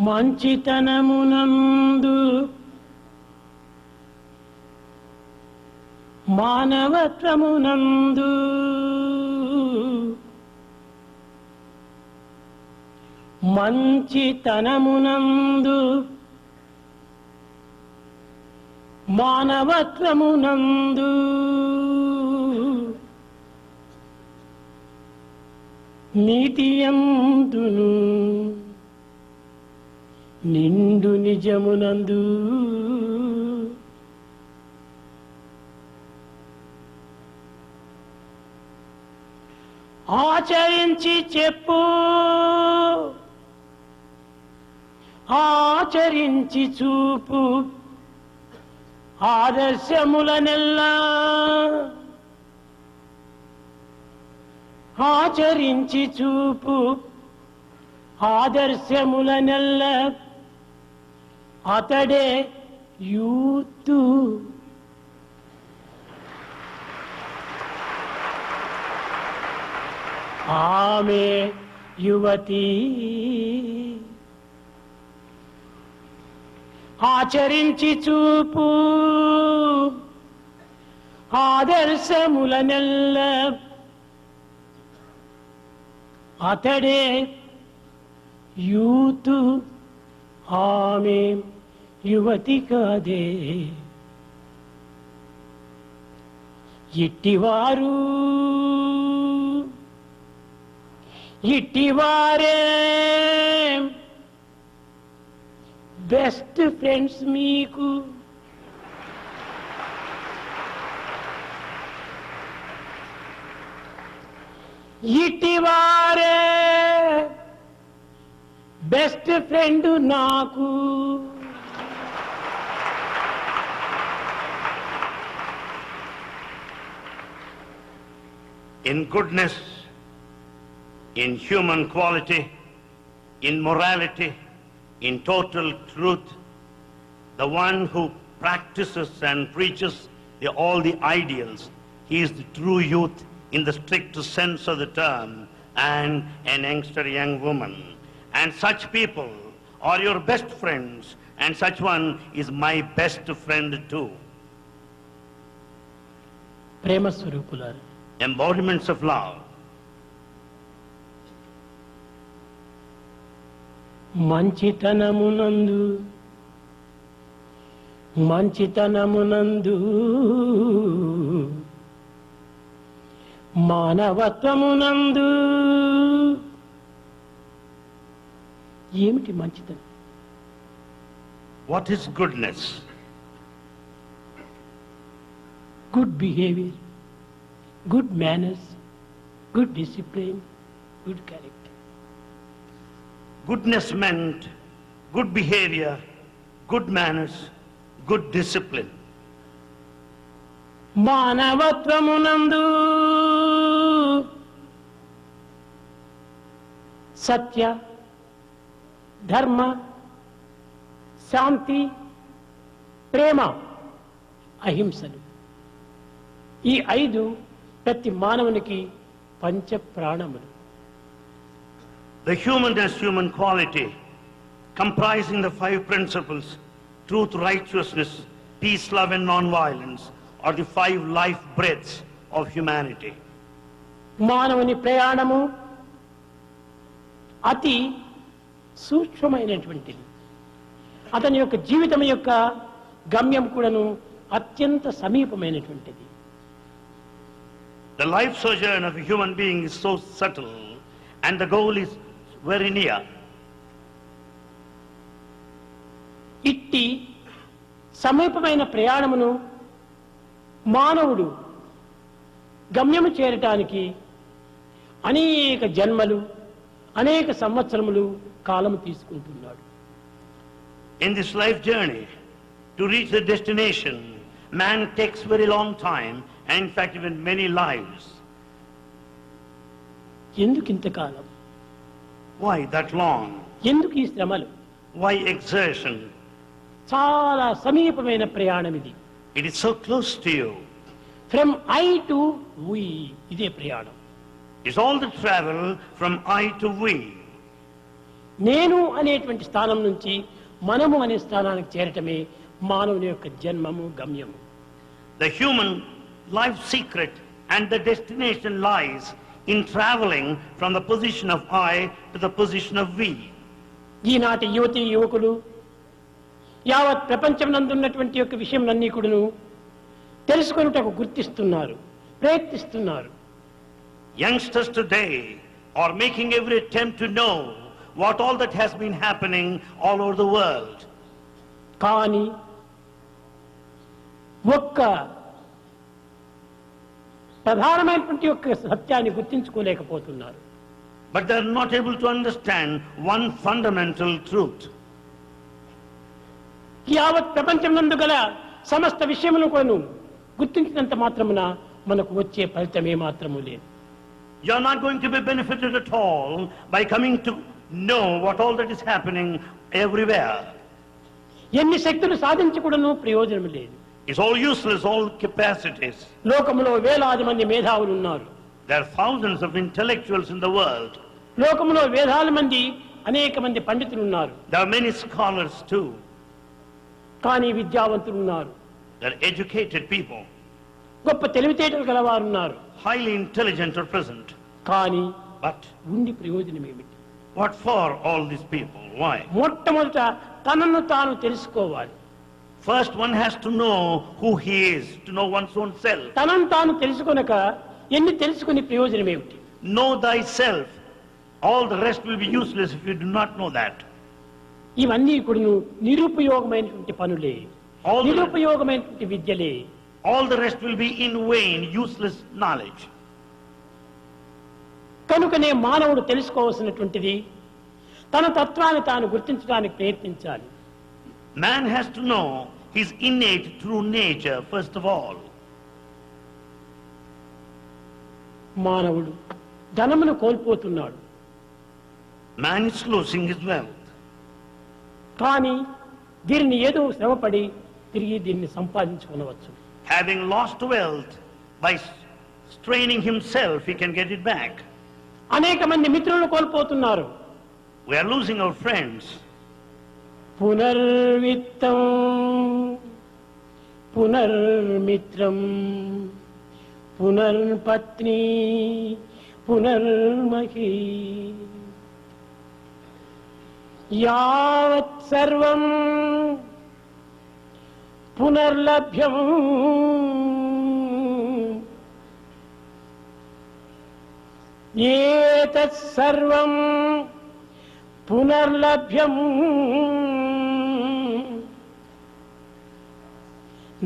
మంచితనమునందు మానవత్వమునందు మంచితనమునందు మానవత్వమునందు నీతియందును నిండు నిజమునందు ఆచరించి చెప్పు, ఆచరించి చూపు ఆదర్శములనెల్లా ఆచరించి చూపు ఆదర్శములనెల్ల అతడే యూత్. ఆమె యువతి. ఆచరించి చూపు ఆదర్శములనెల్ల అతడే యూత్. ఆమె యువతి కాదే. ఇట్టివారే బెస్ట్ ఫ్రెండ్స్ మీకు. ఇట్టివారే బెస్ట్ ఫ్రెండ్ నాకు. In goodness, in human quality, in morality, in total truth, the one who practices and preaches all the ideals, he is the true youth in the strict sense of the term, and an youngster, young woman. And such people are your best friends, and such one is my best friend too. Prema Swarupulara, embodiments of love. మంచితనమునందు మంచితనమునందు మానవత్వమునందు. ఏమిటి మంచితనం? What is goodness? Good behavior, good manners, good discipline, good character. Goodness meant good behavior, good manners, good discipline. మానవత్వమునందు సత్య, ధర్మ, శాంతి, ప్రేమ, అహింసలు. ఈ 5 ప్రతి మానవునికి పంచ ప్రాణములు. The human quality, comprising the 5 principles, truth, righteousness, peace, love and non-violence, are the 5 life breaths of humanity. మానవుని ప్రయాణము అతి సూక్ష్మమైనటువంటిది. అతని యొక్క జీవితం యొక్క గమ్యం కూడాను అత్యంత సమీపమైనటువంటిది. The life sojourn of a human being is so subtle, and the goal is very near. ఇట్టి సమీపమైన ప్రయాణమును మానవుడు గమ్యము చేరటానికి అనేక జన్మలు, అనేక సంవత్సరములు కాలము తీసుకుంటున్నాడు. In this life journey, to reach the destination, man takes very long time, and in fact even many lives. ఎందుకు ఇంతకాలం? Why that long? ఎందుకు ఈ శ్రమలు? Why exertion? చాలా సమీపమైన ప్రయాణం ఇది. It is so close to you. From I to we, ఇదే ప్రయాణం. It's all the travel from I to we. నేను అనేటువంటి స్థానం నుంచి మనము అనే స్థానానికి చేరటమే మానవుని యొక్క జన్మము గమ్యము. The human life secret and the destination lies in traveling from the position of I to the position of we. ఈనాటి యువతి యువకులు యావత్ ప్రపంచం నందున్నటువంటి యొక్క విషయంలన్నీ కూడాను తెలుసుకొనుటకు గుర్తిస్తున్నారు, ప్రయత్నిస్తున్నారు. Youngsters today are making every attempt to know what all that has been happening all over the world. కానీ ఒక్క ప్రధానమైనటువంటి యొక్క సత్యాన్ని గుర్తించుకోలేకపోతున్నారు. But they are not able to understand one fundamental truth. యావత్ ప్రపంచం నందు గల సమస్త విషయములను గుర్తించినంత మాత్రమున మనకు వచ్చే ఫలితం ఏమాత్రము లేదు. You are not going to be benefited at all by coming to know what all that is happening everywhere. ఎన్ని శక్తులు సాధించి కూడాను ప్రయోజనం లేదు. It's all useless, all capacities. లోకములో వేలాది మంది మేధావులు ఉన్నారు. There are thousands of intellectuals in the world. లోకములో వేలాల మంది అనేక మంది పండితులు ఉన్నారు. There are many scholars too. కానీ విద్యావంతులు ఉన్నారు. There are educated people. గొప్ప తెలివితేటలు గలవారు ఉన్నారు. Highly intelligent are present. కానీ But ఉండి ప్రయోజనం ఏమిటి? what for all these people? Why? మొట్టమొదట తనను తాను తెలుసుకోవాలి. First one has to know who he is, to know one's own self. తనను తాను తెలుసుకొనక ఎన్ని తెలుసుకుని ప్రయోజనం ఏమిటి? Know thyself. All the rest will be useless if you do not know that. ఇవన్నీ కూడా నిరుపయోగమైనటువంటి పనులే, All the- నిరుపయోగమైనటువంటి విద్యలే. All the rest will be in vain, useless knowledge. కనుకనే మానవుడు తెలుసుకోవాల్సినటువంటిది తన తత్వాన్ని తాను గుర్తించడానికి ప్రయత్నించాలి. Man has to know his innate true nature first of all. మానవుడు ధనమును కోల్పోతున్నాడు. Man is losing his wealth. కానీ దీనిని ఏదో శ్రమపడి తిరిగి దీన్ని సంపాదించుకొనవచ్చు. Having lost wealth, by straining himself, he can get it back. అనేక మంది మిత్రులను కోల్పోతున్నారు. We are losing our friends. పునర్విత్తం పునర్మిత్రం పునర్పత్ని పునర్మహీ యావత్ సర్వం పునర్లభ్యం ఏతత్ సర్వం పునర్లభ్యం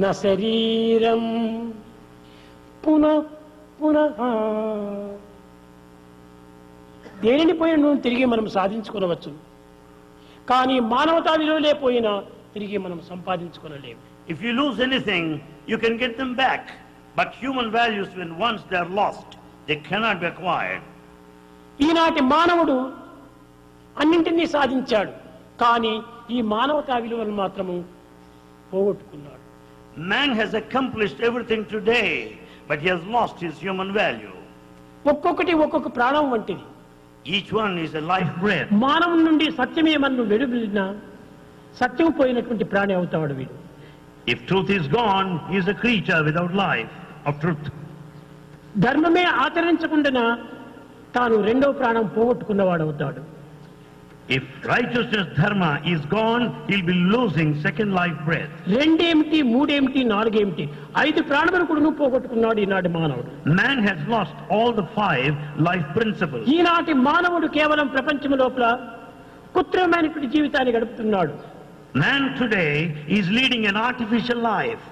న శరీరం పునః పునః. దేనిని పోయిన నువ్వు తిరిగి మనం సాధించుకోవచ్చు, కానీ మానవతా విలువలే పోయినా తిరిగి మనం సంపాదించుకోలేము. If you lose anything, you can get them back. But human values, when once they are lost, they cannot be acquired. ఈనాటి మానవుడు అన్నింటినీ సాధించాడు, కానీ ఈ మానవతా విలువలు మాత్రము పోగొట్టుకున్నాడు. Man has accomplished everything today, but he has lost his human value. ఒక్కొక్కటి ఒక్కొక్క ప్రాణం వంటిది. Each one is a life breath. మానవుని నుండి సత్యమే మనం వెలువడినా సత్యం పోయినటువంటి ప్రాణి అవుతాడు వీడు. If truth is gone, he is a creature without life of truth. ధర్మమే ఆచరించకుండా తాను రెండవ ప్రాణం పోగొట్టుకున్నవాడు అవుతాడు. If righteousness, dharma, is gone, he'll be losing second life breath. రెండేమిటి, మూడేమిటి, నాలుగేమిటి, 5 ప్రాణములు కూడా పోగొట్టుకున్నాడు ఈనాటి మానవుడు. Man has lost all the 5 life principles. ఈనాటి మానవుడు కేవలం ప్రపంచం లోపల కృత్రిమమైనటువంటి జీవితాన్ని గడుపుతున్నాడు. Man today is leading an artificial life.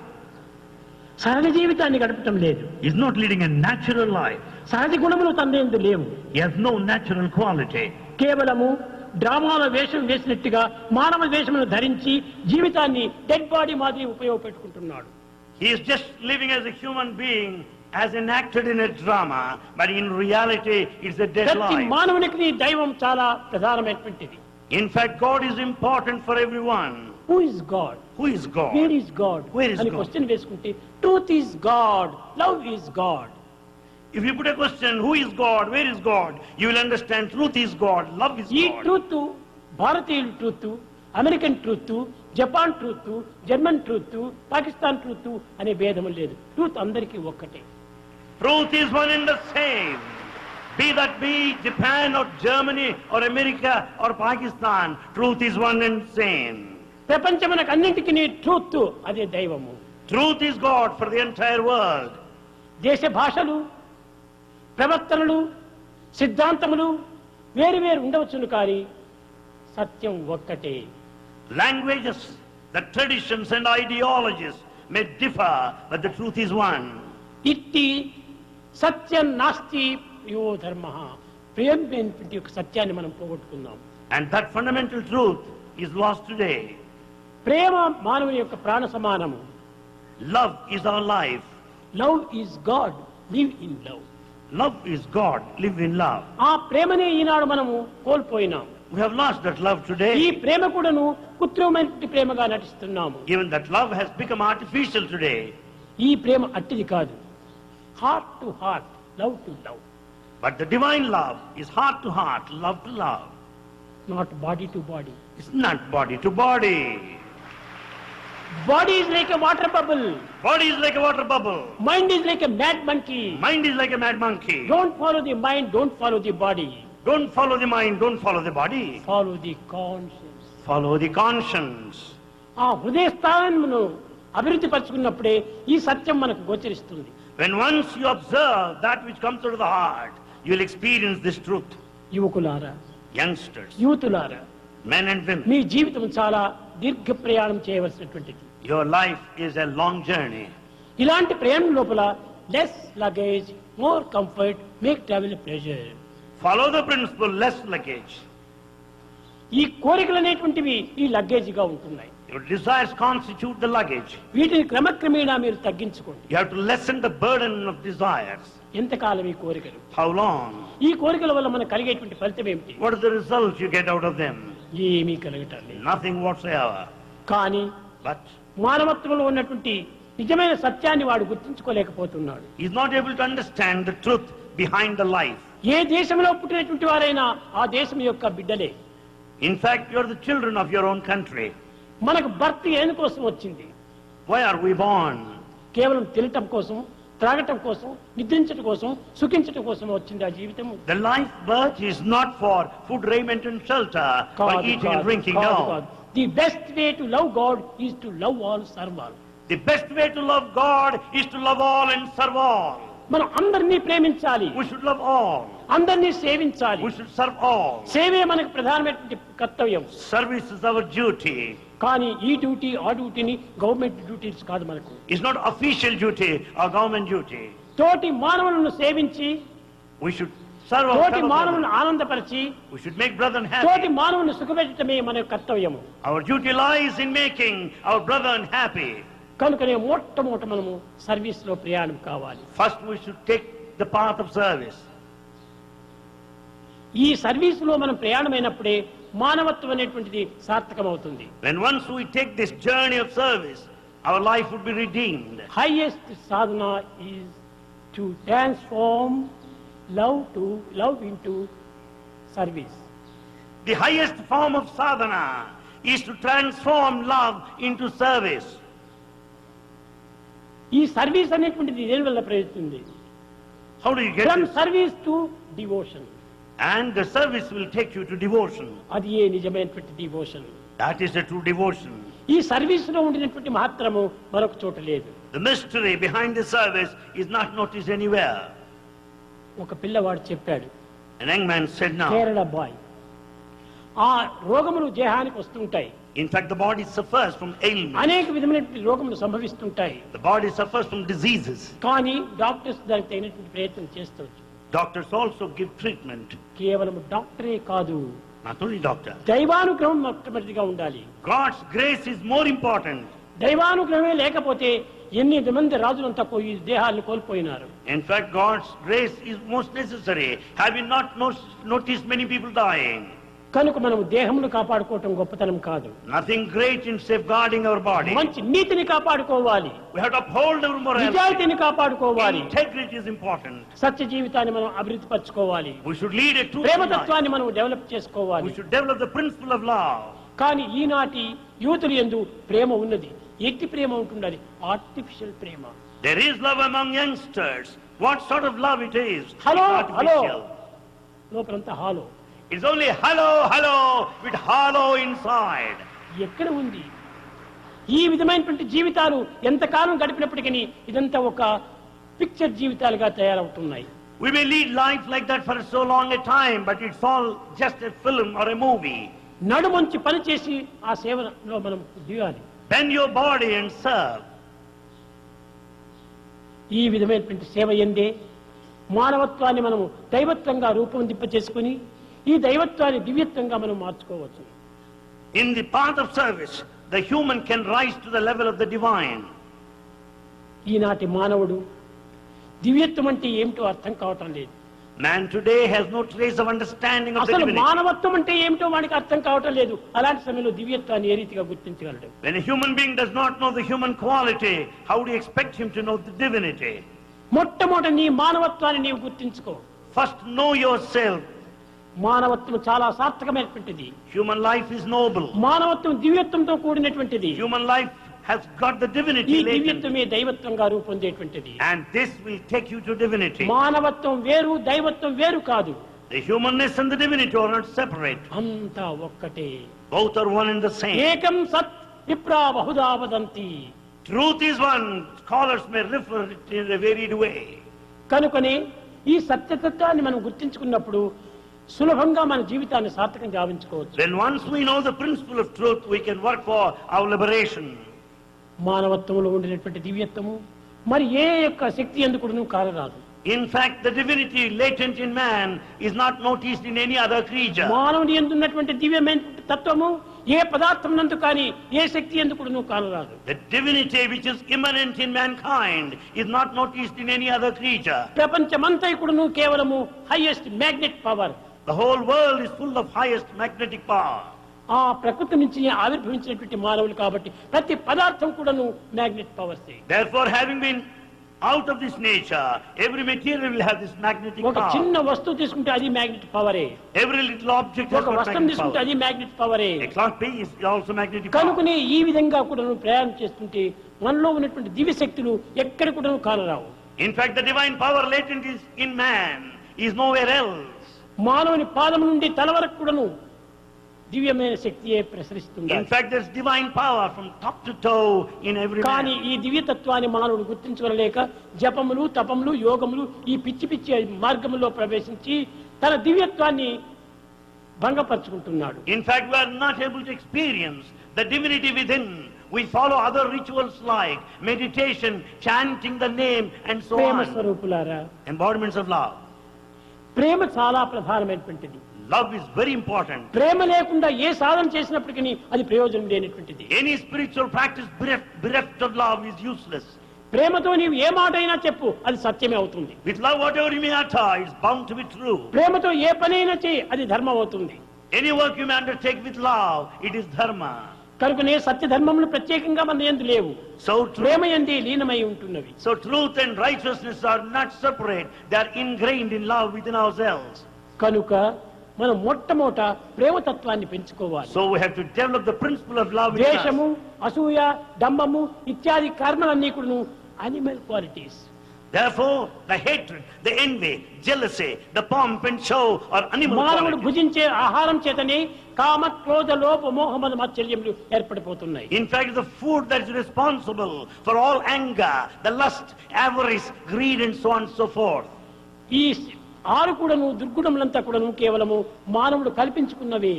సహజ జీవితాన్ని గడపటం లేదు. He is not leading a natural life. సహజ గుణములు తండ్రి లేవు. He has no natural quality. కేవలము డ్రామాల వేషం వేసినట్టుగా మానవ వేషమును ధరించి జీవితాన్ని డెడ్ బాడీ మాదిరి ఉపయోగపెట్టుకుంటున్నాడు. He is just living as a human being, as enacted in a drama, but in reality it's a dead ప్రతి life. మానవునికి దైవం చాలా ప్రధానమైనటువంటిది. In fact, God is important for everyone. Who is God? Who is God? Where is God Where is అని God? Question వేసుకుంటే truth is God, love is God. If you put a question, who is God, where is God, you will understand truth is God, love is ఈ God. Truth భారతీయుల truth, American truth, Japan truth, German truth, Pakistan truth అనే భేదం లేదు. Truth అందరికీ ఒక్కటే. Truth is one and the same. Be that be Japan or Germany or America or Pakistan, truth is one and same. ప్రపంచమునకు అన్నింటికీ truth అదే దైవము. Truth is God for the entire world. దేశ భాషలు, ప్రవర్తనలు, సిద్ధాంతములు వేరు వేరు ఉండవచ్చును, కానీ సత్యం ఒక్కటే. Languages, the traditions and ideologies may differ, but the truth is one. ఇట్టి సత్యం నాస్తి యో ధర్మ, ప్రియమైనటువంటి ఒక సత్యాన్ని మనం పోగొట్టుకుందాం. And that fundamental truth is lost today. ప్రేమ మానవుని యొక్క ప్రాణ సమానము. Love is our life. Love is God, live in love. Love is God, live in love. ఆ ప్రేమనే ఈనాడు మనము కోల్పోయినాం. We have lost that love ఈ today. ప్రేమ కూడాను కృత్రిమమైనటువంటి ప్రేమగా నటిస్తున్నాము. Even that love has become artificial today. ఈ ప్రేమ అట్టిది కాదు. Heart to heart, love to love. But the divine love is heart to heart, love to love. Not body to body. It's not body to body. Body is like a water bubble. Body is like a water bubble. Mind is like a mad monkey. Mind is like a mad monkey. Don't follow the mind, don't follow the body. Don't follow the mind, don't follow the body. Follow the conscious. Follow the conscience. ఆ హృదయ స్థానమును అభివృద్ధి పరుచుకున్నప్పుడే ఈ సత్యం మనకు గోచరిస్తుంది. When once you observe that which comes out of the heart, you will experience this truth. యువకులారా, Youngsters, యూతులారా, men and women, మీ జీవితం చాలా దీర్ఘ ప్రయాణం చేయవలసినటువంటిది. your life is a long journey. ఇలాంటి ప్రయాణం లోపల less luggage, more comfort, make travel pleasure. Follow the principle, less luggage. ఈ కోరికలు అనేటువంటివి ఈ లగేజ్గా ఉంటున్నాయి. Your desires constitute the luggage. వీటిని క్రమక్రమేణా మీరు తగ్గించుకోండి. You have to lessen the burden of desires. ఎంతకాలం ఈ కోరికలు? How long? ఈ కోరికల వల్ల మనకు కలిగేటువంటి ఫలితం ఏమిటి? What is the result you get out of them? ఏమీ కలగటం లేదు. Nothing whatsoever. కానీ But మానవత్వంలో ఉన్నటువంటి నిజమైన సత్యాన్ని వాడు గుర్తించుకోలేకపోతున్నాడు. he is not able to understand the truth behind the life. ఏ దేశంలో పుట్టినటువంటి వారైనా ఆ దేశం యొక్క బిడ్డలే. In fact, you are the children of your own country. మనకు బర్త్ ఎందుకోసం వచ్చింది? Why are we born? కేవలం తినటం కోసం, త్రాగటం కోసం, నిద్రించటం కోసం, సుఖించటం కోసం వచ్చింది ఆ జీవితం. The life birth is not for food, raiment and shelter, for eating and drinking. No. The best way to love God is to love all, serve all. The best way to love God is to love all and serve all. మనం అందరినీ ప్రేమించాలి, We should love all. అందరినీ సేవించాలి. We should serve all. సేవే మనకు ప్రధానమైనటువంటి కర్తవ్యం. Service is our duty. కానీ ఈ డ్యూటీ ఆ డ్యూటీని గవర్నమెంట్ డ్యూటీస్ కాదు మనకు. It's not official duty or government duty. తోటి మానవులను సేవించి, We should serve our తోటి fellow మానవులను brothers. ఆనందపరిచి, We should make brethren తోటి happy. మానవులను సుఖపెట్టడమే మన కర్తవ్యము. Our duty lies in making our brethren happy. కనుకనే మొట్టమొదట మనము సర్వీస్ లో ప్రయాణం కావాలి. First we should take the path of service. ఈ సర్వీస్ లో మనం ప్రయాణమైనప్పుడే మానవత్వం అనేటువంటిది సార్థకమవుతుంది. When once we take this journey of service, our life would be redeemed. Highest Sadhana is to transform love into service. The highest form of sadhana is to transform love into service. ఈ service అనేటువంటిది దేని వల్ల ప్రయోజనం? How do you get from this? Service to devotion. And the service will take you to devotion. అది ఏ నిజమైనటువంటి devotion. That is the true devotion. ఈ service లో ఉండినటువంటి మహత్తరము మరొక చోట లేదు. The mystery behind the service is not noticed anywhere. ఒక పిల్లవాడు చెప్పాడు, An young man said now, Kerala boy, ఆ రోగములు దేహానికి వస్తుంటాయి. in fact the body suffers from ailments. అనేక విధమైనటువంటి రోగములు సంభవిస్తుంటాయి. The body suffers from diseases. కానీ డాక్టర్స్ దానికి తగినటువంటి ప్రయత్నం చేస్తవచ్చు. Doctors also give treatment. కేవలం డాక్టరే కాదు, Not only doctor. దైవానుగ్రహం మొట్టమొదటిగా ఉండాలి. God's grace is more important. దైవానుగ్రహమే లేకపోతే ఎన్ని మంది రాజులంతా పోయి దేహాలను కోల్పోయినారు. In fact, God's grace is most necessary. Have you not noticed many people dying? కనుక మనం దేహమును కాపాడుకోవటం గొప్పతనం కాదు. Nothing great in safeguarding our body. మంచి నీతిని కాపాడుకోవాలి. We have to uphold our morality. నిజాయితీని కాపాడుకోవాలి. Integrity is important. సత్య జీవితాన్ని మనం అభివృద్ధి పరచుకోవాలి. We should lead a truthful life. ప్రేమతత్వాన్ని మనం డెవలప్ చేసుకోవాలి. We should develop the principle of love. కానీ ఈనాటి యూతులు యందు ప్రేమ ఉన్నది. ఎట్టి ప్రేమ ఉంటుండాలి? Artificial Prema. There is love among youngsters. What sort of love it is? Hello It's hello artificial. లోపలంతా hollow. It's only hello, hello with hollow inside. ఎక్కడ ఉంది ఈ విధమైనటువంటి జీవితాలు? ఎంతకాలం గడిపినప్పటికీ ఇదంతా ఒక పిక్చర్ జీవితాలుగా తయారవుతున్నాయి. We may lead life like that for so long a time, but it's all just a film or a movie. నడుమంచి పని చేసి ఆ సేవలో మనం దిగాలి. Bend your body and serve. ఈ విధమైనటువంటి సేవ ఎందే మానవత్వాన్ని మనము దైవత్వంగా రూపొందింపచేసుకుని ఈ దైవత్వాన్ని దివ్యత్వంగా మనం మార్చుకోవచ్చు. In the path of service, the human can rise to the level of the divine. ఈనాటి మానవుడు దివ్యత్వం అంటే ఏమిటో అర్థం కావటం లేదు. Man today has no trace of understanding of the అసలు divinity. మానవత్వం అంటే ఏమిటో వాడికి అర్థం కావటం లేదు. అలాంటి సమయంలో దివ్యత్వాన్ని ఏ రీతిగా గుర్తించగలడు? When a human being does not know the human quality, how do you expect him to know the divinity? మొట్టమొదటి నీ మానవత్వాన్ని నీవు గుర్తించుకో. First know yourself. మానవత్వం చాలా సార్థకమైనటువంటిది. Human life is noble. మానవత్వం దివ్యత్వంతో కూడినటువంటిది. Human life has got the ఈ divinity latent. దివ్యత్వమే దైవత్వంగా రూపొందేటువంటిది. And this will take you to divinity. మానవత్వం వేరు, దైవత్వం వేరు కాదు. The humanness and the divinity are not separate. అంతా ఒక్కటే. Both are one and the same. ఏకం సత్ విప్రా Bahuda వదంతి. Truth is one. Scholars may refer it in a varied way. కనుకనే ఈ సత్యతత్వాన్ని మనం గుర్తించుకున్నప్పుడు సులభంగా మన జీవితాన్ని సార్థకం గావించుకోవచ్చు. Then once we know the principle of truth, we can work for our liberation. మానవత్వంలో ఉండినటువంటి దివ్యత్వము మరి ఏ యొక్క శక్తి ఎందుకు కారరాదు. In fact, the divinity latent in man is not noticed in any other creature. మానవుని ఎందున్నటువంటి దివ్యమైన తత్వము ఏ పదార్థం నందు కానీ ఏ శక్తి ఎందుకు కానరాదు. The divinity which is immanent in mankind is not noticed in any other creature. ప్రపంచమంతా కూడాను కేవలము highest magnet power. The whole world is full of highest magnetic power. ఆ ప్రకృతి నుంచి ఆవిర్భవించినటువంటి మానవులు కాబట్టి ప్రతి పదార్థం కూడాను magnet powers. Therefore, having been out of this nature, every material will have this magnetic ఒక power. చిన్న వస్తువు తీసుకుంటే అది magnet పవరే. Every little object has ఒక got వస్త్రం magnetic తీసుకుంటే power. అది magnet పవరే. A cloth piece is also magnetic power. కనుకనే ఈ విధంగా కూడాను ప్రయాణం చేస్తుంటే మనలో ఉన్నటువంటి దివ్య శక్తులు ఎక్కడ కూడాను కానరావు. In fact, the divine power latent is in man, is nowhere else. మానవుని పాదం నుండి తల వరకు కూడాను దివ్యమైన శక్తియే ప్రసరిస్తుంది. In fact, there's divine power from top to toe in every కానీ man. ఈ దివ్యతత్వాన్ని మానవుడు గుర్తించుకోలేక జపములు తపములు యోగములు ఈ పిచ్చి పిచ్చి మార్గములో ప్రవేశించి తన దివ్యత్వాన్ని భంగపరుచుకుంటున్నాడు. In fact, we are not able to experience the divinity within. We follow other rituals like meditation, chanting the name, and so Prema on. స్వరూపులారా, Embodiments of love. ప్రేమ చాలా ప్రధానమైనటువంటిది. Love is very important. ప్రేమ లేకుండా ఏ సాధన చేసినప్పటికీ అది ప్రయోజనం లేనటువంటిది. Any spiritual practice bereft of love is useless. ప్రేమతో నీవు ఏ మాట అయినా చెప్పు, అది సత్యమే అవుతుంది. With love, whatever you may utter is bound to be true. ప్రేమతో ఏ పనైనా చేయి, అది ధర్మం అవుతుంది. Any work you may undertake with love, it is dharma. కనుకనే సత్య ధర్మములు ప్రత్యేకంగా మన యందు లేవు. So ప్రేమ యందే లీనమై ఉంటున్నవి. So truth and righteousness are not separate. They are ingrained in love within ourselves. కనుక మనం మొట్టమొదట ప్రేమతత్వాన్ని పెంచుకోవాలి. So we have to develop the principle of love in us. ద్వేషము, అసూయ, డంబము ఇత్యాది కర్మలన్నీ కూడా animal qualities. Therefore, the hatred, the envy, jealousy, the pomp and show are animal మానవుడు qualities. భుజించే ఆహారం చేతనే కామ క్రోధ లోభ మోహమద మాత్సర్యములు ఏర్పడిపోతున్నాయి. In fact, the food that is responsible for all anger, the lust, avarice, greed and so on and so forth. ఈ ఆరు కూడాను దుర్గుణములంతా కూడాను కేవలము మానవుడు కల్పించుకున్నవే.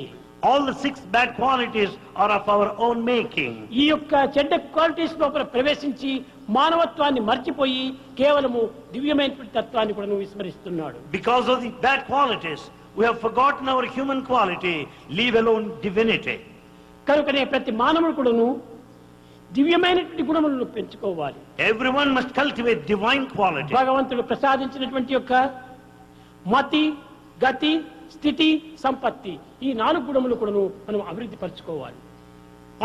All the 6 bad qualities are of our own making. ఈ యొక్క చెడ్డ క్వాలిటీస్ లోపల ప్రవేశించి మానవత్వాన్ని మర్చిపోయి కేవలము దివ్యమైనటువంటి తత్వాన్ని కూడా విస్మరిస్తున్నాడు. Because of the bad qualities, we have forgotten our human quality, leave alone divinity. కనుకనే ప్రతి మానవుడు కూడాను దివ్యమైనటువంటి గుణములను పెంచుకోవాలి. Everyone must cultivate divine quality. భగవంతుడు ప్రసాదించినటువంటి యొక్క మతి, గతి, స్థితి సంపత్తి ఈ 4 గుణములు కూడాను మనం అభివృద్ధి పరచుకోవాలి.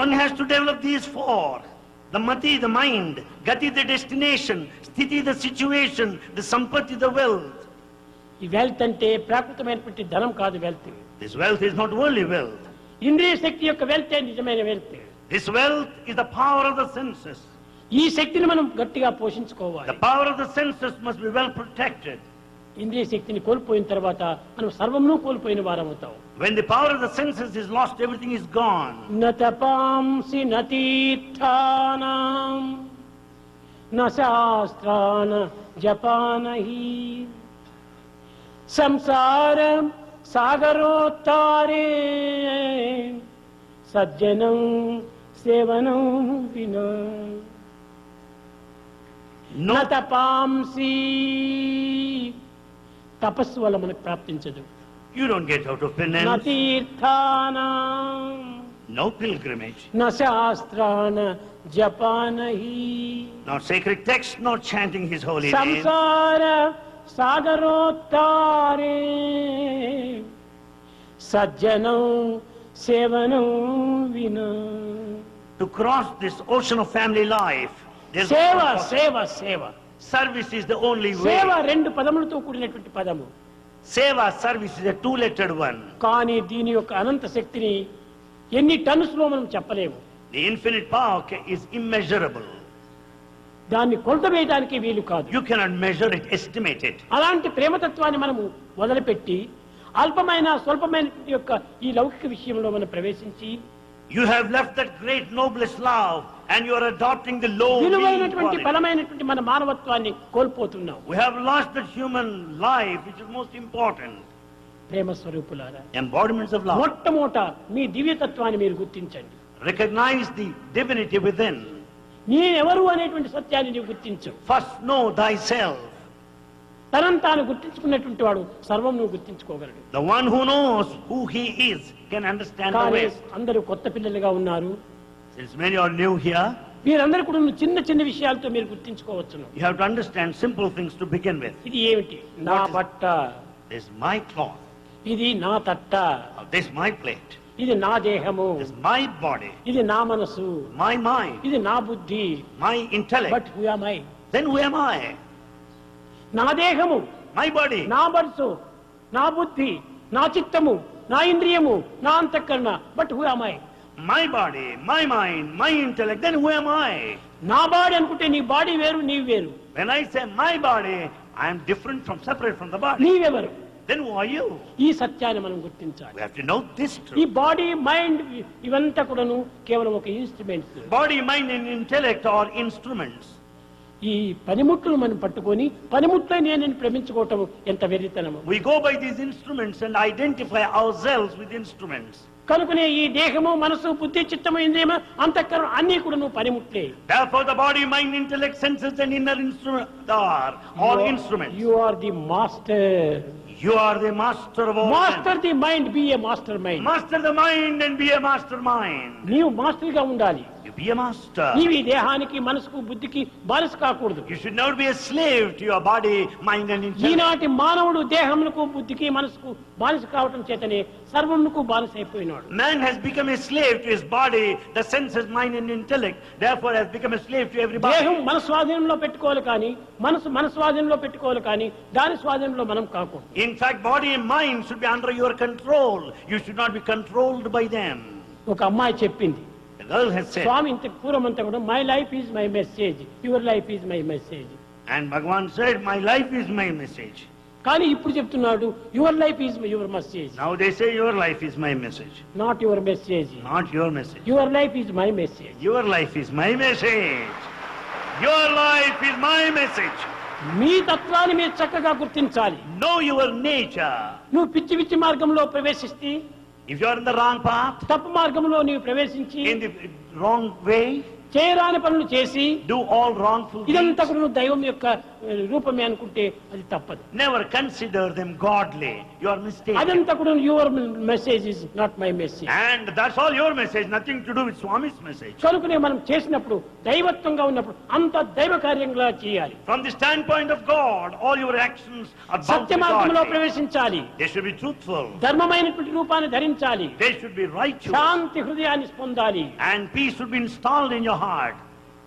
One has to develop these 4. The mati, the mind; gati, the destination; sthiti, the situation; the sampatti, the wealth. ఈ వెల్త్ అంటే ప్రాకృతమైనటువంటి ధనం కాదు wealth. This wealth is not worldly wealth. ఇంద్రియ శక్తి యొక్క వెల్తే నిజమైన wealth. This wealth is the power of the senses. ఈ శక్తిని మనం గట్టిగా పోషించుకోవాలి. The power of the senses must be well protected. ఇంద్రియ శక్తిని కోల్పోయిన తర్వాత మనం సర్వమును కోల్పోయిన వారమవుతాం. When the power of the senses is lost, everything is gone. నతపాంసి నతీర్థానాం న శాస్త్రాన జపానహి సంసారం సాగరోత్తారే సజ్జనం సేవనం వినా No, నతపాంసి తపస్సు వల్ల మనకు ప్రాప్తించదు. you don't get out of penance. నతీర్థానాం No pilgrimage. న శాస్త్రాన జపానహి Not sacred text, not chanting his holy name. సంసార సాగరోత్తారే సజ్జనం సేవనం వినా. To cross this ocean of family life, there's సేవ సేవ సేవ service is the only సేవ way. 2 పదములతో కూడినటువంటి పదము. Seva, service is a 2-lettered one. కానీ దీని యొక్క అనంత శక్తిని ఎన్ని టన్స్ లో మనం చెప్పలేము. The infinite power is immeasurable. దాన్ని కొలత వేయడానికి వీలు కాదు. You cannot measure it, estimate it. అలాంటి ప్రేమతత్వాన్ని మనము వదిలిపెట్టి అల్పమైన స్వల్పమైన యొక్క ఈ లౌకిక విషయంలో మనం ప్రవేశించి You have left that great noblest love and you are adopting the low. విలువైనటువంటి బలమైనటువంటి మన మానవత్వాన్ని కోల్పోతున్నాం. We have lost that human life which is most important. ప్రేమ స్వరూపులారా, Embodiments of love. మొట్టమొదట మీ దివ్యతత్వాన్ని మీరు గుర్తించండి. Recognize the divinity within. నేనెవరు అనేటువంటి సత్యాన్ని నీవు గుర్తించు. First know thyself. తనను తాను గుర్తించుకున్నటువంటి వాడు సర్వం నువ్వు గుర్తించుకోగలడు. The one who knows who he is can understand the కానీ rest. అందరూ కొత్త పిల్లలుగా ఉన్నారు. Since many are new here, మీరందరూ కూడా చిన్న చిన్న విషయాలతో మీరు గుర్తించుకోవచ్చును. you have to understand simple things to begin with. ఇది ఏమిటి? నా బట్ట, This is my cloth. ఇది నా తట్ట, This is my plate. ఇది నా దేహము, This is my body. ఇది నా మనసు, My mind. ఇది నా బుద్ధి. My intellect. But who am I? Then who am I? నా దేహము, My body. నా మనసు, నా బుద్ధి, నా చిత్తము, నా ఇంద్రియము, నా అంతఃకరణ. But who am I? My body, my mind, my intellect. Then who am I? నా బాడీ అనుకుంటే నీ బాడీ వేరు, నీవు వేరు. When I say my body, I am different from, separate from the body. నీవెవరు? Then who are you? ఈ సత్యాన్ని మనం గుర్తించాలి. We have to know this ఈ truth. బాడీ మైండ్ ఇవంతా కూడాను కేవలం ఒక instruments. Body, mind and intellect are instruments. ఈ పనిముట్లు మనం పట్టుకొని పనిముట్లే నేను ప్రేమించుకోవటం ఎంత వెర్రితనము. We go by these instruments and identify ourselves with instruments. కనుకనే ఈ దేహము, మనసు, బుద్ధి, చిత్తము, ఇంద్రియము, అంతఃకరణ అన్ని కూడా నువ్వు పనిముట్లే. Therefore the body, mind, intellect, senses and inner instrument are all instruments. You are the master. You are the master of all. Master the mind, be a master mind. Master the mind and be a mastermind. నీవు master గా ఉండాలి. You be a master. నీవు ఈ దేహానికి, మనసుకు, బుద్ధికి బానిస కాకూడదు. You should never be a slave to your body, mind and intellect. ఈనాటి మానవుడు దేహమునకు, బుద్ధికి, మనసుకు బానిస కావటం చేతనే సర్వమునకు బానిస అయిపోయినాడు. Man has become a slave to his body, the senses, mind and intellect. Therefore has become a slave to everybody. దేహం మన స్వాధీనంలో పెట్టుకోవాలి కానీ, మనసు మన స్వాధీనంలో పెట్టుకోవాలి కానీ, దాని స్వాధీనంలో మనం కాకూడదు. In fact, body and mind should be under your control. You should not be controlled by them. ఒక అమ్మాయి చెప్పింది, The girl has said, స్వామి ఇంత పూర్వమంతా కూడా my life is my message, your life is my message. and Bhagavan said, my life is my message. కానీ ఇప్పుడు చెప్తున్నాడు your life is your message, Now they say your life is my message. Not your message. Not your message. Your life is my message. Your life is my message. Your life is my message. మీ తత్వాన్ని మీరు చక్కగా గుర్తించాలి. Know your nature. నువ్వు పిచ్చి పిచ్చి మార్గంలో ప్రవేశిస్తే, If you are in the wrong path, తప్పు మార్గంలో నీవు ప్రవేశించి in the wrong way, చేయరాని పనులు చేసి do all wrongful ఇదంతా deeds, కూడా నువ్వు దైవం యొక్క రూపమే అనుకుంటే అది తప్పదు. Never consider them godly. You are mistaken. అదంతా కూడా your message is not my message. And that's all your message, nothing to do with Swami's message. కనుకనే మనం చేసినప్పుడు దైవత్వంగా ఉన్నప్పుడు అంత దైవ కార్యంగా చేయాలి. From the standpoint of God, all your actions are bound to సత్య మార్గంలో God. ప్రవేశించాలి. They should be truthful. ధర్మమైనటువంటి రూపాన్ని ధరించాలి. They should be righteous. శాంతి హృదయాన్ని పొందాలి. And peace should be installed in your heart.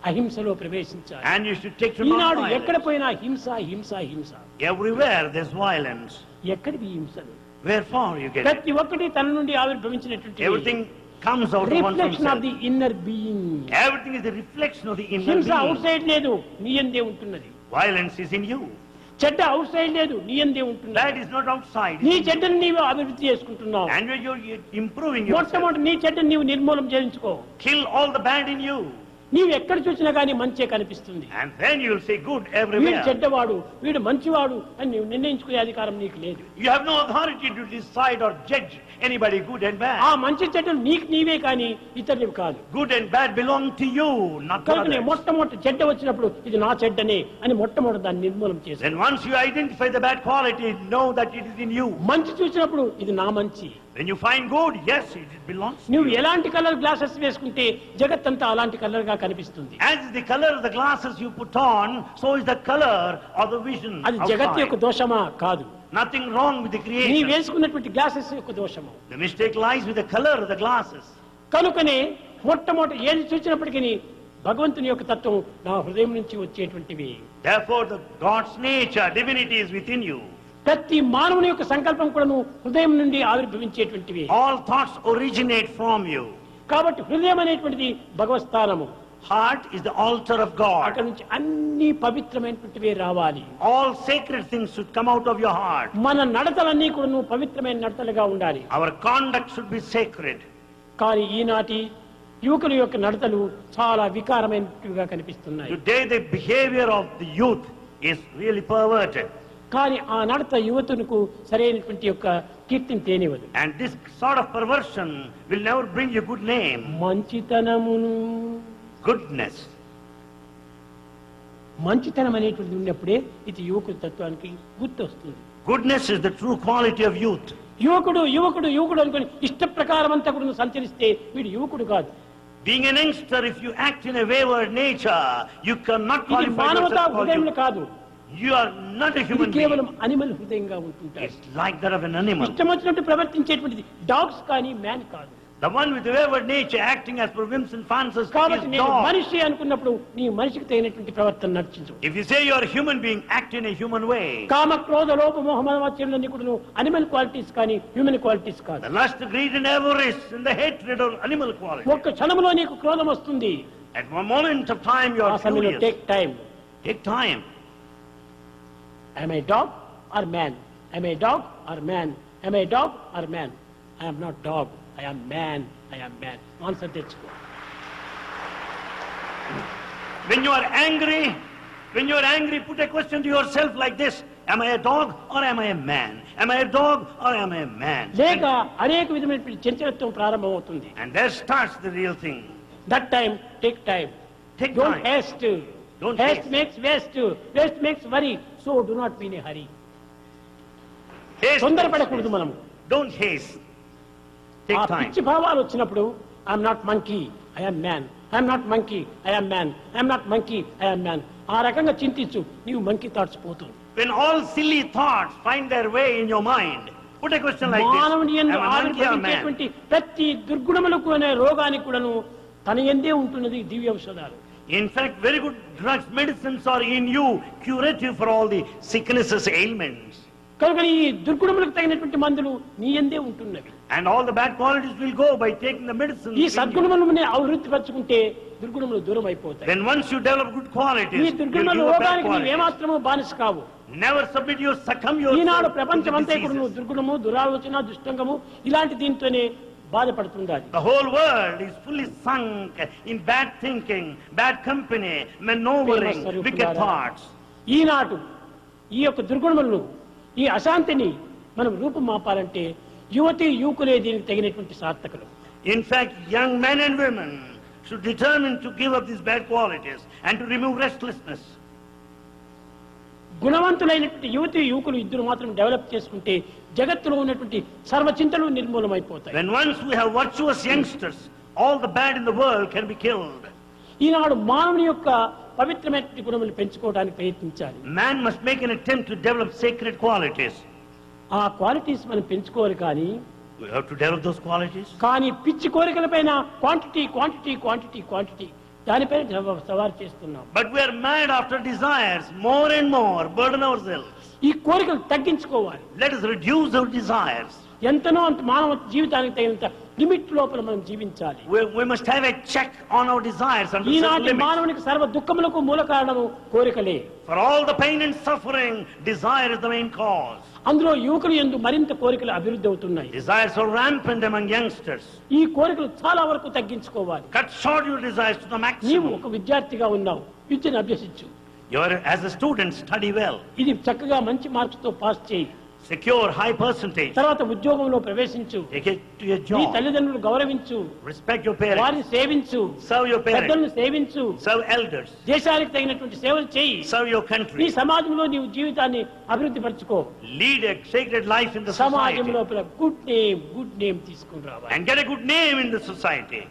అహింసలో ప్రవేశించాలి. And you should take to Eenadu non-violence. ఎక్కడ పోయినా హింస హింస హింస. Everywhere there's violence. ఎక్కడికి హింసలు? Wherefore you get it. ప్రతి ఒక్కటి తన నుండి ఆవిర్భవించినటువంటి Everything comes out of one reflection of himself. The inner being. Everything is the reflection of the inner హింస అవుట్ being. సైడ్ లేదు, నీ యందే ఉంటున్నది. Violence is in you. చెడ్డ అవుట్ సైడ్ లేదు, నీ యందే ఉంటున్నది. That is not outside. నీ చెడ్డని నీవు అభివృద్ధి చేసుకుంటున్నావు. And you're improving yourself. మొట్టమొదటి నీ చెడ్డని నీవు నిర్మూలన చేయించుకో. Kill all the bad in you. నీవు ఎక్కడ చూసినా కానీ మంచే కనిపిస్తుంది. And then you'll see good వీడు everywhere. చెడ్డవాడు, వీడు మంచివాడు అని నీవు నిర్ణయించుకునే అధికారం నీకు లేదు. You have no authority to decide or judge anybody good and ఆ bad. మంచి చెడ్డలు నీకు నీవే కానీ ఇతరులకు కాదు. Good and bad belong to you, not to కనుకనే others. మొట్టమొదటి చెడ్డ వచ్చినప్పుడు ఇది నా చెడ్డనే అని మొట్టమొదటి దాన్ని నిర్మూలన చేసి Then once you identify the bad quality, know that it is in you. మంచి చూసినప్పుడు ఇది నా మంచి. When you find good, yes, it belongs to నువ్వు you. ఎలాంటి కలర్ గ్లాసెస్ వేసుకుంటే జగత్తంతా అలాంటి కలర్ గా కనిపిస్తుంది. As is the color of the glasses you put on, so is the color of the vision అది జగత్ యొక్క outside. దోషమా? కాదు. Nothing wrong with the నీ creation. వేసుకున్నటువంటి గ్లాసెస్ యొక్క దోషము. The mistake lies with the color of the glasses. కనుకనే మొట్టమొదటి ఏది చూసినప్పటికీ భగవంతుని యొక్క తత్వం నా హృదయం నుంచి వచ్చేటువంటివి. Therefore, the God's nature, divinity is within you. ప్రతి మానవుని యొక్క సంకల్పం కూడాను హృదయం నుండి ఆవిర్భవించేటువంటివి. All thoughts originate from you. కాబట్టి హృదయం అనేటువంటిది భగవత్ స్థానము. Heart is the altar of అక్కడ God. నుంచి అన్ని పవిత్రమైనటువంటివే రావాలి. All sacred things should come out of your heart. మన నడతలన్నీ కూడా పవిత్రమైన నడతలుగా ఉండాలి. Our conduct should be sacred. కానీ ఈనాటి యువకుల యొక్క నడతలు చాలా వికారమైనట్టుగా కనిపిస్తున్నాయి. Today, the behavior of the youth is really perverted. కానీ ఆ నడత యువతులకు సరైనటువంటి యొక్క కీర్తిని తేనివ్వదు. And this sort of perversion will never bring you good name. మంచితనమును Goodness. మంచితనం అనేటువంటిది ఉన్నప్పుడే ఇది యువకుల తత్వానికి గుర్తు వస్తుంది. Goodness is the true quality of youth. యువకుడు యువకుడు యువకుడు అనుకుని ఇష్ట ప్రకారం అంతా కూడా సంచరిస్తే వీడు యువకుడు కాదు. Being an youngster, if you act in a wayward nature, you cannot ఇది qualify మానవతా yourself for హృదయంలో youth. కాదు. You are not a ఇది human కేవలం being. అనిమల్ హృదయంగా ఉంటుంటారు. It's like that of an animal. ఇష్టం వచ్చినట్టు ప్రవర్తించేటువంటిది డాగ్స్ కానీ మ్యాన్ కాదు. The one with the wayward nature acting as per whims and fancies కాబట్టి is నేను dog. మనిషి అనుకున్నప్పుడు నీ మనిషికి తగినటువంటి ప్రవర్తన నడిచించు. If you say you are a human being, act in a human way. కామ క్రోధ లోప మోహ మదమాత్సర్యాలన్నీ కూడా అనిమల్ క్వాలిటీస్ కానీ హ్యూమన్ క్వాలిటీస్ కాదు. The lust, greed and avarice and the hatred are animal quality. ఒక్క క్షణంలో నీకు క్రోధం వస్తుంది. At one moment of time you ఆ are సమయంలో furious. Take time. Take time. Am I dog or man? Am I dog or man? Am I dog or man? I am not dog. I am man. I am man. Answer తెచ్చుకో. When you are angry, put a question to yourself like this. Am I a dog or am I a man? Am I a dog or am I a man? లేక అనేక విధమైనటువంటి చంచలత్వం ప్రారంభమవుతుంది. And there starts the real thing. That time, take time. Take Don't time. haste. Don't haste haste. makes waste. Waste makes worry. So do not be in a hurry. Haste. తొందరపడకూడదు మనము. Don't haste. ఆ Take time. పిచ్చి భావాలు వచ్చినప్పుడు I'm not monkey, I'm man. I'm not monkey, I'm man. I'm not monkey, I'm man. ఆ రకంగా చింతించు, నీవు monkey thoughts పోతుంది. When all silly thoughts find their way in your mind, put a question like this. మానవుని యందు Am I a monkey or man? ఆవిర్భవించేటువంటి ప్రతి దుర్గుణములకు అనే రోగానికి కూడాను తన యందే ఉంటున్నది దివ్య ఔషధాలు. In fact, very good drugs, medicines are in you, curative for all the sicknesses, ailments. కనుక ఈ దుర్గుణములకు తగినటువంటి మందులు నీ యందే ఉంటున్నవి. And all the bad qualities will go by taking the medicine. ఈ సద్గుణములను అభివృద్ధి పరచుకుంటే దుర్గుణములు దూరం అయిపోతాయి. Then once you develop good qualities, ఈ you'll give దుర్గుణముల up bad రోగానికి నీవు qualities. ఏమాత్రము బానిస కావు. Never submit you, succumb Eenadu yourself to ప్రపంచం the అంతా కూడా నువ్వు diseases. దుర్గుణము, దురాలోచన, దుష్టంగము ఇలాంటి దీంతోనే బాధపడుతుండాలి. The whole world is fully sunk in bad thinking, bad company, maneuvering, wicked thoughts. ఈనాడు ఈ యొక్క దుర్గుణములను, ఈ అశాంతిని మనం రూపం మాపాలంటే యువతి యువకులే దీనికి తగినటువంటి సార్థకులు. In fact, young men and women should determine to give up these bad qualities and to remove restlessness. గుణవంతులైనటువంటి యువకులు ఇద్దరు మాత్రం డెవలప్ చేసుకుంటే జగత్తులో ఉన్నటువంటి సర్వచింతలు నిర్మూలమైపోతాయి. When once we have virtuous youngsters, all the bad in the world can be killed. ఈనాడు మానవుని యొక్క పవిత్రమైనటువంటి గుణములు పెంచుకోవడానికి ప్రయత్నించాలి. Man must make an attempt to develop sacred qualities. ఆ క్వాలిటీస్ మనం పెంచుకోవాలి, కానీ We have to develop those qualities. కానీ పిచ్చి కోరికలపైన క్వాంటిటీ దానిపైన సవారు చేస్తున్నాం. But we are mad after desires, more and more, burden ourselves. ఈ కోరికలు తగ్గించుకోవాలి. Let us reduce our desires. ఎంతనో అంత మానవ జీవితానికి తగినంత లిమిట్ లోపల మనం జీవించాలి. We must have a check on our desires and ఈనాటి మానవునికి సర్వ దుఃఖములకు మూల కారణము కోరికలే. For all the pain and suffering, desire is the main cause. అందులో యువకులు యందు మరింత కోరికలు అభివృద్ధి అవుతున్నాయి. Desires are rampant among youngsters. ఈ కోరికలు చాలా వరకు తగ్గించుకోవాలి. Cut short your desires to the నీవు maximum. ఒక విద్యార్థిగా ఉన్నావు, విద్యను అభ్యసించు. You are, as a student, study well. ఇది చక్కగా మంచి మార్క్స్ తో పాస్ చేయి. Secure high percentage. తర్వాత ఉద్యోగంలో ప్రవేశించు. Take it to your నీ job. తల్లిదండ్రులు గౌరవించు. Respect your parents. వారిని సేవించు. Serve your పెద్దలను parents. సేవించు. Serve elders. దేశానికి తగినటువంటి సేవలు చేయి. Serve your నీ country. సమాజంలో నీవు జీవితాన్ని అభివృద్ధి పరచుకో. Lead a sacred life in the సమాజం society. లోపల గుడ్ నేమ్ తీసుకుని రావాలి. And get a good name in the society.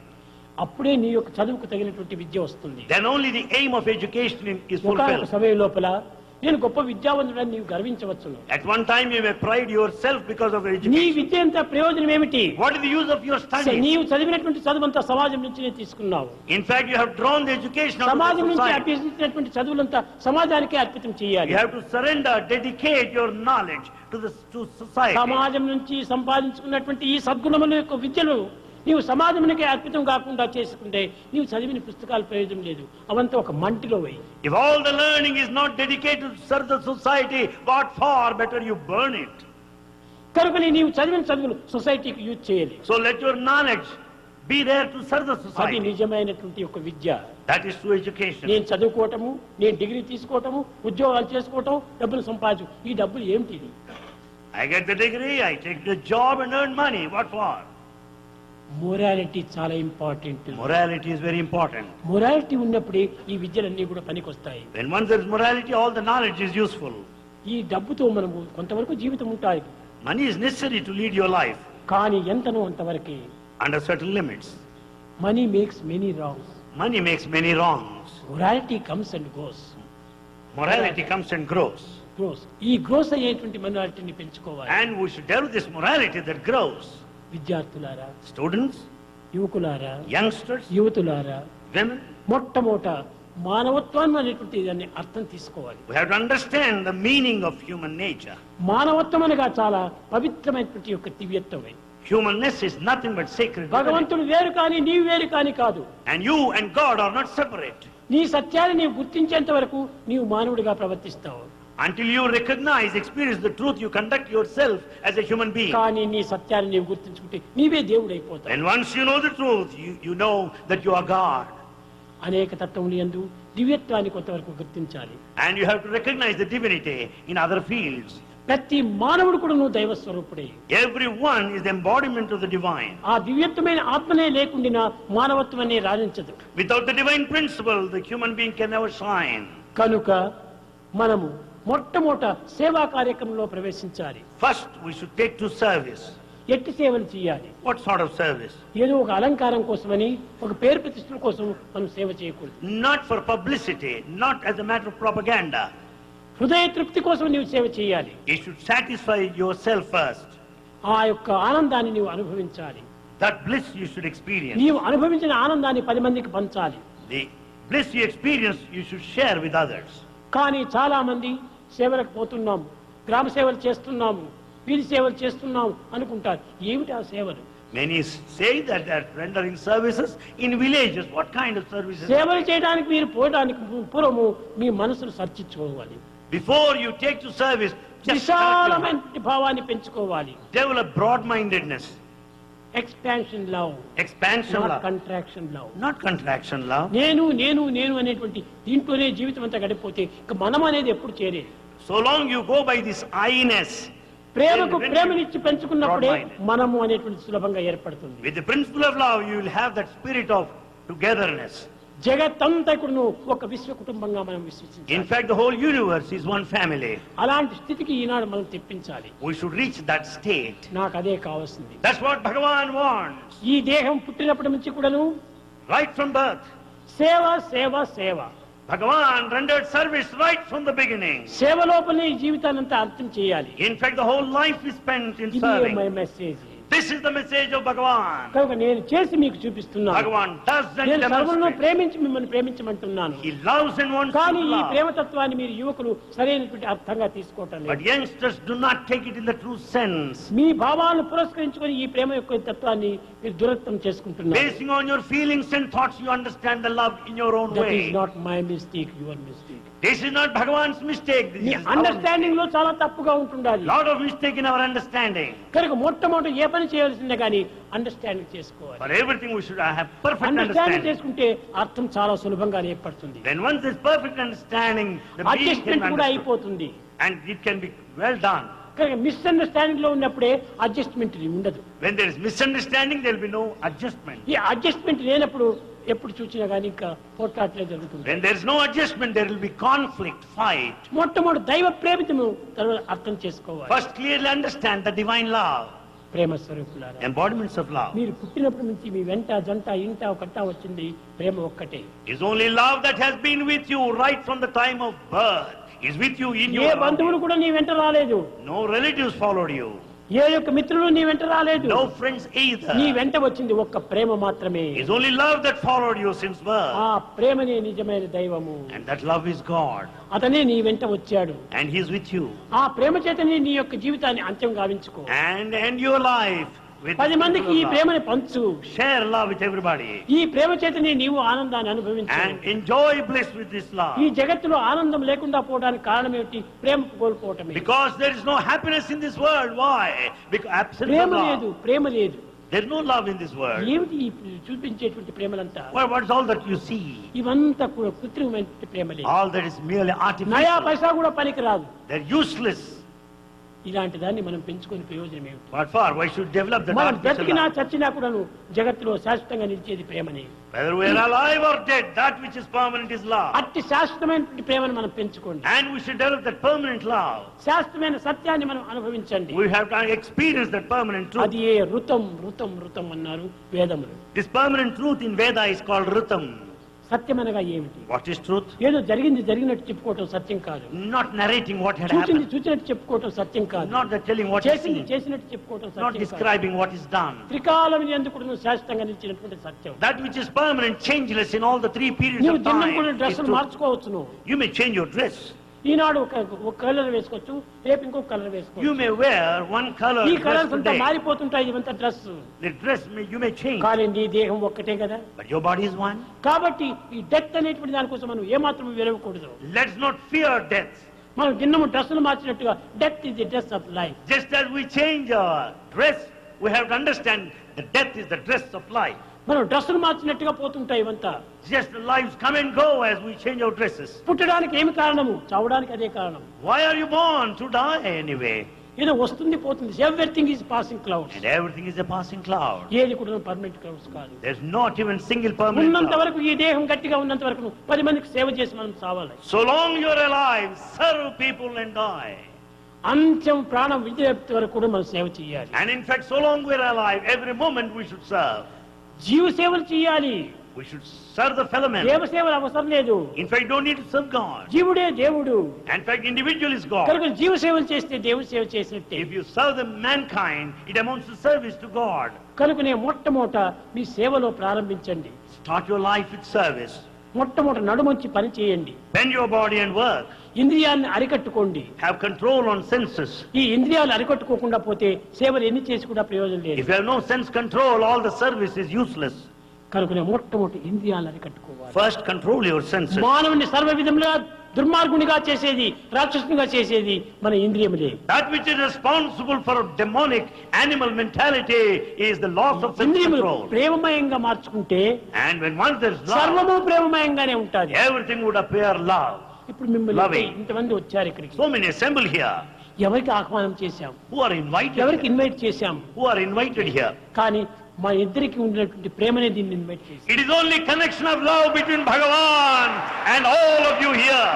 అప్పుడే నీ యొక్క చదువుకు తగినటువంటి విద్య వస్తుంది. Then only the aim of education is ఒకనొక fulfilled. సమయం లోపల నేను గొప్ప విద్యావంతుడని నీవు గర్వించవచ్చును. At one time you may pride yourself because of your నీ education. విద్య అంత ప్రయోజనం ఏమిటి? What is the use of your studies? నీవు చదివినటువంటి చదువంతా సమాజం నుంచి తీసుకున్నావు. In fact, you have drawn the education of సమాజం the నుంచి society. అభ్యసించినటువంటి చదువులంతా సమాజానికే అర్పితం చేయాలి. You have to surrender, dedicate your knowledge to society. సమాజం నుంచి సంపాదించుకున్నటువంటి ఈ సద్గుణముల యొక్క విద్యలు నీవు సమాజమునికే అర్పితం కాకుండా చేసుకుంటే నీవు చదివిన పుస్తకాల ప్రయోజనం లేదు. అవంతా ఒక మంటిలో పోయి. If all the learning is not dedicated to serve the society, what for? Better you burn it. కనుకని నీవు చదివిన చదువులు సొసైటీకి యూజ్ చేయాలి. So let your knowledge be there to serve the అది society. నిజమైనటువంటి ఒక విద్య. That is true education. నేను చదువుకోవటము, నేను డిగ్రీ తీసుకోవటము, ఉద్యోగాలు చేసుకోవటం, డబ్బులు సంపాదించు, ఈ డబ్బులు ఏమిటి? I get the degree, I take the job and earn money. What for? Morality చాలా important. Morality is very important. Morality ఉన్నప్పుడే ఈ విద్యలన్నీ కూడా పనికొస్తాయి. When once there is morality, all the knowledge is useful. ఈ డబ్బుతో మనము కొంతవరకు జీవితం ఉంటాయి. Money is necessary to lead your life కానీ ఎంతనో అంతవరకే. under certain limits. Money makes many wrongs. Money makes many wrongs. Morality comes and goes. Morality comes and grows. ఈ గ్రోస్ అయ్యేటువంటి మొరాలిటీని పెంచుకోవాలి. And we should develop this morality that grows. విద్యార్థులారా, Students, యువకులారా, youngsters, యువతులారా, women, మొట్టమొదట మానవత్వం అనేటువంటి దాన్ని అర్థం తీసుకోవాలి. we have to understand the meaning of human nature. మానవత్వం అనగా చాలా పవిత్రమైనటువంటి యొక్క దివ్యత్వమే. Humanness is nothing but sacred. భగవంతుడు వేరు కానీ నీవు వేరు కానీ కాదు. And you and God are not separate. నీ సత్యాన్ని నీవు గుర్తించేంత వరకు నీవు మానవుడిగా ప్రవర్తిస్తావు. Until you recognize, experience the truth, you conduct yourself as a human being. కానీ నీ సత్యాన్ని నీవు గుర్తించుకుంటే నీవే దేవుడైపోతావు. And once you know the truth, you know that you are God. అనేక తత్వములు యందు దివ్యత్వాన్ని కొంతవరకు గుర్తించాలి. And you have to recognize the divinity in other fields. ప్రతి మానవుడు కూడా నువ్వు దైవ స్వరూపుడే. Everyone is the embodiment of the divine. ఆ దివ్యత్వమైన ఆత్మనే లేకుండా మానవత్వం అనే రాణించదు. Without the divine principle, the human being can never shine. కనుక మనము మొట్టమొదట సేవా కార్యక్రమంలో ప్రవేశించాలి. First, we should take to service. ఎట్టి సేవలు చేయాలి? What sort of service? ఏదో ఒక అలంకారం కోసమని, ఒక పేరు ప్రతిష్టల కోసం మనం సేవ చేయకూడదు. Not for publicity, not as a matter of propaganda. హృదయ తృప్తి కోసం నీవు సేవ చేయాలి. You should satisfy yourself first. ఆ యొక్క ఆనందాన్ని నీవు అనుభవించాలి. That bliss you should experience. నీవు అనుభవించిన ఆనందాన్ని 10 మందికి పంచాలి. The bliss you experience, you should share with others. కానీ చాలా మంది సేవలకు పోతున్నాము, గ్రామ సేవలు చేస్తున్నాము, వీధి సేవలు చేస్తున్నాము అనుకుంటారు. ఏమిటి ఆ సేవలు? Many say that they are rendering services in villages. What kind of services? సేవలు చేయడానికి మీరు పోవడానికి పూర్వము మీ మనసును సర్చించుకోవాలి. Before you take to service, just విశాలమైన భావాన్ని పెంచుకోవాలి. develop broad-mindedness. Expansion love, Expansion love, contraction love. not contraction love. నేను నేను నేను అనేటువంటి దీంట్లోనే జీవితం అంతా గడిపోతే ఇక మనం అనేది ఎప్పుడు చేరే? So long you go by this I-ness. ప్రేమకు ప్రేమనిచ్చి పెంచుకున్నప్పుడే మనము అనేటువంటి సులభంగా ఏర్పడుతుంది. With the principle of love, you will have that spirit of togetherness. జగత్తంతా కూడా ఒక విశ్వ కుటుంబంగా మనం విశ్వసించాలి. In fact, the whole universe is one family. అలాంటి స్థితికి ఈనాడు మనం తెప్పించాలి. We should reach that state. నాకు అదే కావాల్సింది. That's what Bhagavan wants. ఈ దేహం పుట్టినప్పటి నుంచి కూడాను Right from birth, సేవ సేవ సేవ. Bhagavan rendered service right from the beginning. సేవ లోపలనే ఈ జీవితాన్ని అంతా అర్థం చేయాలి. In fact, the whole life is spent in ఇది serving. My message. This is the message of Bhagavan. కనుక నేను చేసి మీకు చూపిస్తున్నాను. Bhagavan does and నేను సర్వులను demonstrates. ప్రేమించి మిమ్మల్ని ప్రేమించమంటున్నాను. He loves and wants కానీ to ఈ love. ప్రేమతత్వాన్ని మీరు యువకులు సరైనటువంటి అర్థంగా తీసుకోవటం But లేదు. youngsters do not take it in the true sense. మీ భావాలను పురస్కరించుకొని ఈ ప్రేమ యొక్క తత్వాన్ని మీరు దురర్థం చేసుకుంటున్నారు. Basing on your feelings and thoughts, you understand the love in your own That is way. not my mistake, your mistake. This is not Bhagavan's mistake. This me is our understanding లో చాలా తప్పుగా ఉంటుండాలి. lot of mistake in our understanding. కనుక మొట్టమొదటి ఏ పని చేయాల్సిందే కానీ understanding చేసుకోవాలి. For everything we should have perfect understanding understanding. చేసుకుంటే అర్థం చాలా సులభంగా ఏర్పడుతుంది. Then once this perfect understanding, the being can adjustment be కూడా understood. అయిపోతుంది. And it can be well done. కనుక మిస్అండర్స్టాండింగ్ లో ఉన్నప్పుడే అడ్జస్ట్మెంట్ ఉండదు. When there is misunderstanding, there will be no adjustment. ఈ అడ్జస్ట్మెంట్ లేనప్పుడు ఎప్పుడు చూసినా కానీ ఇంకా పోట్లాటలే జరుగుతుంది. When there is no adjustment, there will be conflict, fight. మొట్టమొదటి దైవ ప్రేమితము తర్వాత అర్థం చేసుకోవాలి. First, clearly understand the divine love, ప్రేమ స్వరూపులారా, embodiments of love. మీరు పుట్టినప్పటి నుంచి మీ వెంట జంట ఇంట ఒకట వచ్చింది ప్రేమ ఒక్కటే. It's only love that has been with you right from the time of birth. Is with you in A your బంధువులు కూడా నీ వెంట రాలేదు. No relatives followed you. ఏ యొక్క మిత్రులు నీ వెంట రాలేదు. No friends either. నీ వెంట వచ్చింది ఒక్క ప్రేమ మాత్రమే. It's only love that followed you since birth. ఆ ప్రేమనే నిజమైన దైవము. And that love is God. అతనే నీ వెంట వచ్చాడు. And He is with you. ఆ ప్రేమ చేతనే నీ యొక్క జీవితాన్ని అంత్యం గావించుకో. And end your life with 10 మందికి ఈ love. ప్రేమని పంచు. Share love with everybody. ఈ ప్రేమ చేతనే నీవు ఆనందాన్ని అనుభవించు. And enjoy bliss with this love. ఈ జగత్తులో ఆనందం లేకుండా పోవడానికి కారణం ఏమిటి? ప్రేమ కోల్పోవటమే. Because there is no happiness in this world. Why? Because absence Prema of లేదు, love. ప్రేమ లేదు. There is no love in this world. ఏమిటి ఈ చూపించేటువంటి ప్రేమలంతా? What is all that you see? ఇవంతా కూడా కృత్రిమమైన ప్రేమలే. All that is merely నయా artificial. పైసా కూడా పనికిరాదు. They're useless. ఇలాంటి దాన్ని మనం పెంచుకునే ప్రయోజనం ఏమిటి? What for? Why should develop that మనం artificial బ్రతికినా love? చచ్చినా కూడాను జగత్తులో శాశ్వతంగా నిలిచేది ప్రేమని. Whether we are alive or dead, that which is permanent is love. అట్టి శాశ్వతమైనటువంటి ప్రేమను మనం పెంచుకోండి. And we should develop that permanent love. శాశ్వతమైన సత్యాన్ని మనం అనుభవించండి. We have to experience that permanent truth. అది ఏ ఋతం ఋతం ఋతం అన్నారు వేదములు. This permanent truth in Veda is called Ritam. సత్యం అనగా ఏమిటి? What is truth? ఏదో జరిగింది జరిగినట్టు చెప్పుకోవటం సత్యం కాదు. Not narrating what had చూసింది happened. చూసినట్టు చెప్పుకోవటం సత్యం కాదు. Not that telling what is చేసింది seen. చేసినట్టు చెప్పుకోవటం Not సత్యం కాదు. describing what is done. త్రికాలం ఎందుకు నువ్వు శాశ్వతంగా నిలిచినటువంటి సత్యం. That which is permanent, changeless in all the 3 periods నువ్వు of దినం time. కూడా is డ్రెస్సులు truth. మార్చుకోవచ్చు. నువ్వు You may change your dress. ఈనాడు ఒక కలర్ వేసుకోవచ్చు, రేపు ఇంకొక కలర్ You వేసుకోవచ్చు. may wear one color ఈ dress కలర్స్ అంతా today. మారిపోతుంటాయి. ఇవంతా dress. The dress you may change. కానీ నీ దేహం ఒక్కటే కదా. But your body is one. కాబట్టి ఈ డెత్ అనేటువంటి దానికోసం మనం ఏమాత్రం విరవకూడదు. Let's not fear death. మనం దిన్నము డ్రెస్సులు మార్చినట్టుగా death is the dress of life. Just as we change our dress, we have to understand that death is the dress of life. మనం డ్రెస్సులు మార్చినట్టుగా పోతుంటాయి ఇవంతా. Just the lives come and go as we change our dresses. పుట్టడానికి ఏమి కారణము? చావడానికి అదే కారణం. Why are you born? To die anyway. ఏదో వస్తుంది పోతుంది. Everything is passing clouds. And everything is a passing cloud. ఏది కూడా పర్మనెంట్ క్లౌడ్స్ కాదు. There's not even single permanent ఉన్నంత cloud. వరకు ఈ దేహం గట్టిగా ఉన్నంత వరకు 10 మందికి సేవ చేసి మనం చావాలి. So long you're alive, serve people and die. అంత్యం ప్రాణం విడిచేంత వరకు కూడా మనం సేవ చేయాలి. And in fact, so long we're alive, every moment we should serve. జీవ సేవలు చేయాలి. We should serve the fellow man. దేవ సేవలు అవసరం లేదు. In fact, don't need to serve God. జీవుడే దేవుడు. In fact, individual is God. కనుక జీవ సేవలు చేస్తే దేవుడి సేవ చేసినట్టే. If you serve the mankind, it amounts to service to God. కనుకనే మొట్టమొదట మీ సేవలో ప్రారంభించండి. Start your life with service. మొట్టమొదట నడుమొచ్చి పని చేయండి. Bend your body and work. ఇంద్రియాన్ని అరికట్టుకోండి. Have control on senses. ఈ ఇంద్రియాలు అరికట్టుకోకుండా పోతే సేవలు ఎన్ని చేసి కూడా ప్రయోజనం లేదు. If you have no sense control, all the service is useless. కనుకనే మొట్టమొదటి ఇంద్రియాలను అరికట్టుకోవాలి. First, control your senses. మానవుని సర్వ విధములుగా దుర్మార్గునిగా చేసేది, రాక్షసునిగా చేసేది మన ఇంద్రియములే. That which is responsible for demonic animal mentality is the loss of sense ఇంద్రియములు control. ప్రేమమయంగా మార్చుకుంటే And when once there is love, సర్వము ప్రేమమయంగానే ఉంటుంది. everything would appear love. ఇప్పుడు మిమ్మల్ని Loving. ఇంతమంది వచ్చారు ఇక్కడికి. So many assemble here. ఎవరికి ఆహ్వానం చేశాం? Who are invited ఎవరికి here? ఇన్వైట్ చేశాం? Who are invited here? కానీ మా ఇద్దరికి ఉన్నటువంటి ప్రేమనే దీన్ని ఇన్వైట్ చేసి It is only connection of love between Bhagavan and all of you here.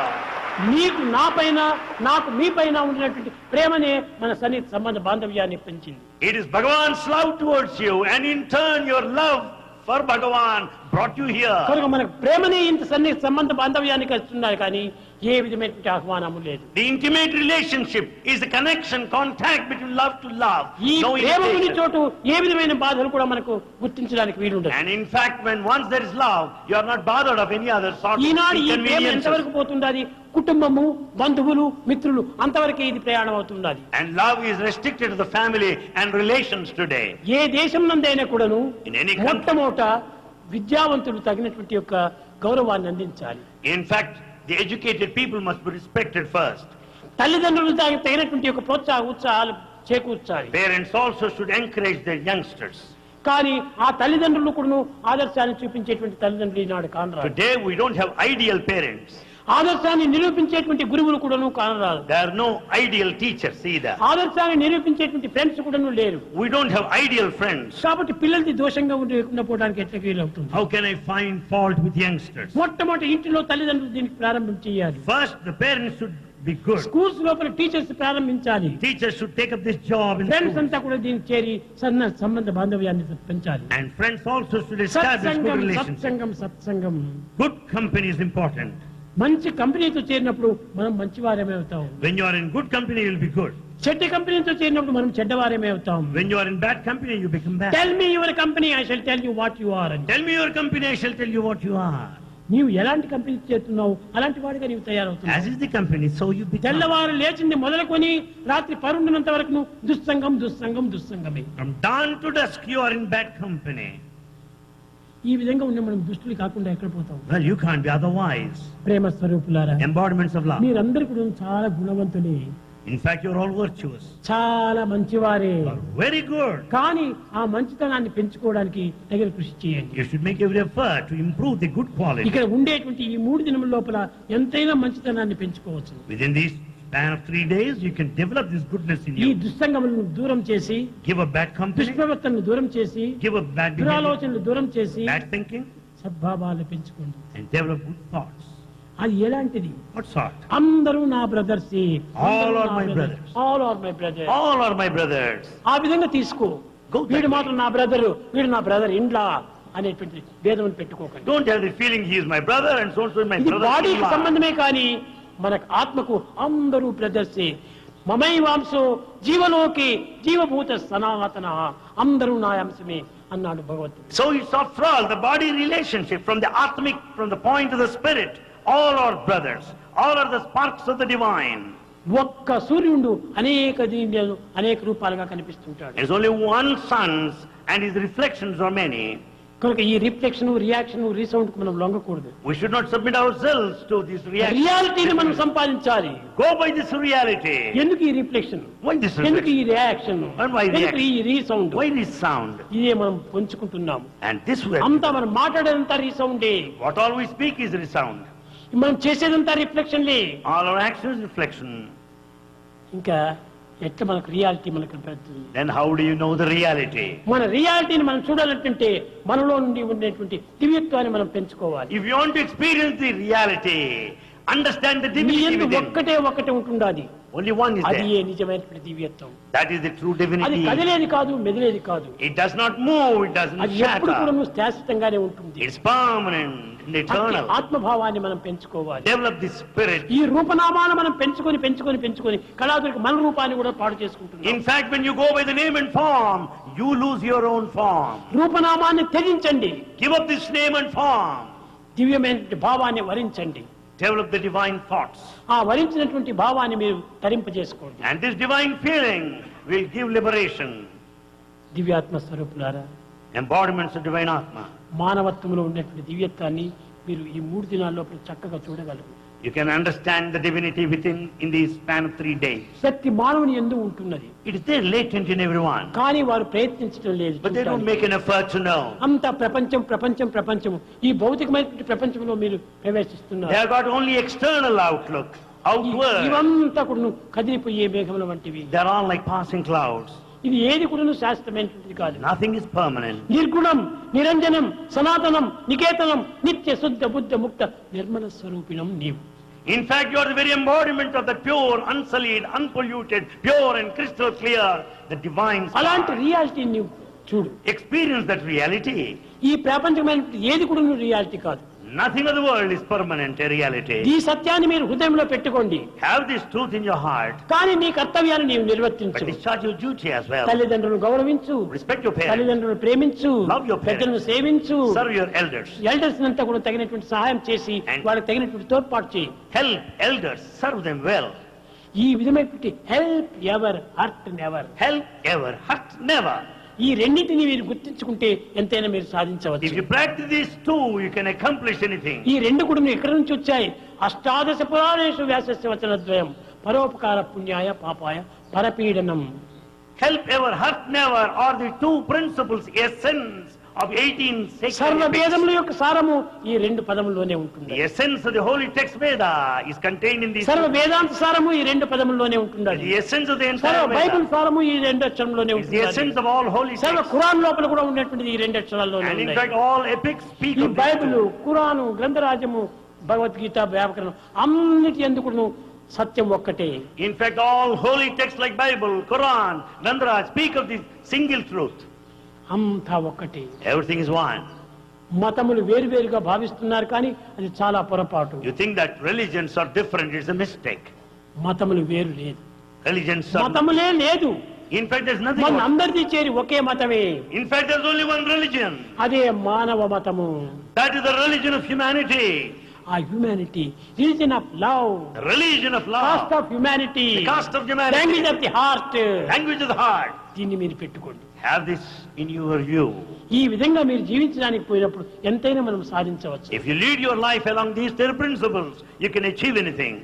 నీకు నా పైన నాకు మీ పైన ఉన్నటువంటి ప్రేమనే మన సన్నిహిత సంబంధ బాంధవ్యాన్ని పెంచింది. It is Bhagavan's love towards you, and in turn your love for Bhagavan brought you here. కనుక మనకు ప్రేమనే ఇంత సన్నిహిత సంబంధ బాంధవ్యాన్ని కలుస్తున్నాయి కానీ ఏ విధమైనటువంటి ఆహ్వానము లేదు. The intimate relationship is the connection, contact between love to love. ఈ No ప్రేమ ఉన్న imitation. చోటు ఏ విధమైన బాధలు కూడా మనకు గుర్తించడానికి వీలుండదు. And in fact, when once there is love, you are not bothered of any other sort of ఈనాడు ఈ ప్రేమ inconveniences. ఎంతవరకు పోతుండాలి? కుటుంబము, బంధువులు, మిత్రులు అంతవరకే ఇది ప్రయాణం అవుతున్నది. And love is restricted to the family and relations today. ఏ దేశం నందైనా కూడాను In any country. మొట్టమొదట విద్యావంతులు తగినటువంటి యొక్క గౌరవాన్ని అందించాలి. In fact, the educated people must be respected first. తల్లిదండ్రులు తగినటువంటి యొక్క ఉత్సాహాలు చేకూర్చాలి. Parents also should encourage their youngsters. కానీ ఆ తల్లిదండ్రులు కూడా ఆదర్శాన్ని చూపించేటువంటి తల్లిదండ్రులు ఈనాడు కానరాదు. Today we don't have ideal parents. ఆదర్శాన్ని నిరూపించేటువంటి గురువులు కూడాను కానరాదు. There are no ideal teachers either. ఆదర్శాన్ని నిరూపించేటువంటి ఫ్రెండ్స్ కూడాను లేరు. We don't have ideal friends. కాబట్టి పిల్లలది దోషంగా ఉండకుండా పోవడానికి ఎట్లా వీలవుతుంది? How can I find fault with youngsters? మొట్టమొదటి ఇంటిలో తల్లిదండ్రులు దీనికి ప్రారంభం చేయాలి. First, the parents should be good. Schools లోపల టీచర్స్ ప్రారంభించాలి. Teachers should take up this job in friends schools. అంతా కూడా దీనికి చేరి సంబంధ బాంధవ్యాన్ని పెంచాలి. And friends also should establish good relationships. సత్సంగం Good company is important. మంచి కంపెనీతో చేరినప్పుడు మనం మంచివారమే అవుతాం. When you are in good company, you will be good. చెడ్డ కంపెనీతో చేరినప్పుడు మనం చెడ్డవారమే అవుతాం. When you are in bad company, you become bad. Tell me your company, I shall tell you what you are అని. Tell me your company, I shall tell you what you are. నీవు ఎలాంటి company చేస్తున్నావు అలాంటి వాడిగా నీవు As తయారవుతున్నావు. is the company, so you become. తెల్లవారు లేచింది మొదలుకొని రాత్రి పరుండినంత వరకు దుస్సంగమే. From dawn to dusk, you are in bad company. ఈ విధంగా ఉన్న మనం దుష్టులు కాకుండా ఎక్కడ పోతాం? Well, you can't be otherwise. ప్రేమ స్వరూపులారా, Embodiments of love. మీరందరూ కూడా చాలా గుణవంతులే, In fact, you are all virtuous. చాలా మంచివారే. You are very good. కానీ ఆ మంచితనాన్ని పెంచుకోవడానికి తగిన కృషి చేయండి. You should make every effort to improve the good quality. ఇక్కడ ఉండేటువంటి ఈ 3 దినముల లోపల ఎంతైనా మంచితనాన్ని పెంచుకోవచ్చు. Within this span of 3 days, you can develop this goodness in ఈ you. దుస్సంగములను దూరం చేసి, Give up bad company. దుష్ప్రవర్తనను దూరం చేసి, Give up bad behavior, దురాలోచనలు దూరం చేసి bad thinking, సద్భావాలు పెంచుకోండి. and develop good thoughts. అది ఎలాంటిది? What sort? అందరూ నా brothers, All are my brothers. All are my brother. All are my brothers. ఆ విధంగా తీసుకో. Go that వీడు way. మాత్రం నా బ్రదరు, వీడు నా బ్రదర్ ఇండ్లా అనేటువంటి భేదం పెట్టుకోకండి. Don't have the feeling he is my brother and so is my ఇది brother. బాడీకి సంబంధమే కానీ మనకు ఆత్మకు అందరూ బ్రదర్సే. మమైవాంశో జీవలోకి జీవభూత సనాతన, అందరూ నా అంశమే అన్నాడు భగవంతుడు. So it's after all the body relationship from the atmic, from the point of the spirit. All are brothers. All are the sparks of the divine. ఒక్క సూర్యుడు అనేక దీనిలో అనేక రూపాలుగా కనిపిస్తుంటాడు. There's only one sun and his reflections are many. కనుక ఈ reflection, reaction, resound కు మనం లొంగకూడదు. We should not submit ourselves to this reaction. రియాలిటీని మనం సంపాదించాలి. Go by this reality. ఎందుకు ఈ రిఫ్లెక్షన్? Why this ఎందుకు reflection? ఈ రియాక్షన్? And why ఎందుకు ఈ reaction? Resound? Why this sound? ఇదే మనం పంచుకుంటున్నాము. And this way, అంతా మనం మాట్లాడేదంతా రీసౌండే, what all we speak is resound. మనం చేసేదంతా రిఫ్లెక్షన్లే. All our actions reflection. ఇంకా ఎట్లా మనకు రియాలిటీ మనకు పెడుతుంది? Then how do you know the reality? మన రియాలిటీని మనం చూడాలంటే మనలో నుండి ఉండేటువంటి దివ్యత్వాన్ని మనం పెంచుకోవాలి. If you want to experience the reality, understand the నీ divinity యందు within. ఒక్కటే ఉంటుండాది. Only one is అది there. నిజమైనటువంటి దివ్యత్వం. That is the true అది divinity. కదిలేది కాదు, మెదిలేది కాదు. It does not move, it doesn't అది ఎప్పుడు కూడా shatter. శాశ్వతంగానే ఉంటుంది. It's permanent and అట్టి eternal. ఆత్మభావాన్ని మనం పెంచుకోవాలి. Develop this spirit. ఈ రూపనామాలను మనం పెంచుకొని కళాదురికి మన రూపాన్ని కూడా పాడు చేసుకుంటున్నాం. In fact, when you go by the name and form, you lose your own form. రూపనామాన్ని త్యజించండి, Give up this name and form. దివ్యమైన భావాన్ని వరించండి. Develop the divine thoughts. ఆ వరించినటువంటి భావాన్ని మీరు తరింపజేసుకోండి. And this divine feeling will give liberation. దివ్యాత్మ స్వరూపులారా, Embodiments of divine Atma. మానవత్వంలో ఉన్నటువంటి దివ్యత్వాన్ని మీరు ఈ 3 దినాల్లో చక్కగా చూడగలరు. You can understand the divinity within in the span of 3 days. శక్తి మానవుని యందు ఉంటున్నది, It is there latent in everyone. కానీ వారు ప్రయత్నించడం లేదు. But they don't make an effort to know. అంతా ప్రపంచం ఈ భౌతికమైనటువంటి ప్రపంచంలో మీరు They ప్రవేశిస్తున్నారు. have got only external outlook, outward. ఇవంతా కూడా కదిలిపోయే మేఘముల వంటివి. They're all like passing clouds. ఇది ఏది కూడా శాశ్వతమైనటువంటిది కాదు. Nothing is permanent. నిర్గుణం, నిరంజనం, సనాతనం, నికేతనం, నిత్య శుద్ధ బుద్ధ ముక్త నిర్మల స్వరూపిణం నీవు. In fact, you are the very embodiment of the pure, unsullied, unpolluted, pure and crystal clear, the divine star. అలాంటి రియాలిటీ నీవు చూడు. Experience that reality. ఈ ప్రపంచమైన ఏది కూడా రియాలిటీ కాదు. Nothing of the world is permanent, a reality. ఈ సత్యాన్ని మీరు హృదయంలో పెట్టుకోండి. Have this truth in your heart. కానీ నీ కర్తవ్యాన్ని నీవు But నిర్వర్తించు. discharge your duty as well. తల్లిదండ్రులను గౌరవించు, Respect your parents. తల్లిదండ్రులను ప్రేమించు, Love your parents. పెద్దలను సేవించు, Serve your elders. ఎల్డర్స్ అంతా కూడా తగినటువంటి సహాయం చేసి And- వాళ్ళకి తగినటువంటి తోడ్పాటు చేయి. Help elders. Serve them well. ఈ విధమైనటువంటి help ever hurt never, Help ever, hurt never. ఈ రెండింటిని మీరు గుర్తించుకుంటే ఎంతైనా మీరు If సాధించవచ్చు. you practice these two, you can accomplish anything. ఈ రెండు కూడా ఎక్కడి నుంచి వచ్చాయి? అష్టాదశ పురాణేషు వ్యాసస్య వచనద్వయం పరోపకార పుణ్యాయ పాపాయ పరపీడనం. Help ever, hurt never are the two principles, essence of 18 సర్వ sacred epics. వేదముల యొక్క సారము ఈ రెండు పదముల్లోనే ఉంటుంది. The essence of the holy text Veda is contained in these సర్వ two. వేదాంత సారము ఈ రెండు పదముల్లోనే ఉంటుంది. The essence of the సర్వ entire బైబిల్ Veda సారము ఈ రెండు అక్షరంలోనే is the ఉంటుంది. essence of all holy సర్వ texts. ఖురాన్ లోపల కూడా ఉన్నటువంటిది ఈ రెండు అక్షరాల్లోనే And in ఉన్నాయి. fact, all epics speak ఈ of these Bible, two. Quran, గ్రంథరాజము, భగవద్గీత, వ్యాకరణం అన్నిటి ఎందుకు సత్యం ఒక్కటే. In fact, all holy texts like Bible, Quran, Granthara speak of this single truth. అంతా ఒక్కటే. Everything is one. మతములు వేరువేరుగా భావిస్తున్నారు కానీ అది చాలా పొరపాటు. You think that religions are different, it's a mistake. మతములు వేరు లేదు, Religions are... మతములే లేదు. In fact, there's nothing... మన అందరిది చేరి ఒకే మతమే. In fact, there's only one religion. అదే మానవ మతము. That is the religion of humanity. ఆ humanity, religion of love, The religion of cost love. Of humanity, The caste of humanity. Language of the heart. Language of the heart. దీన్ని మీరు పెట్టుకోండి. Have this in your view. ఈ విధంగా మీరు జీవించడానికి పోయినప్పుడు ఎంతైనా మనం సాధించవచ్చు. If you lead your life along these 10 principles, you can achieve anything.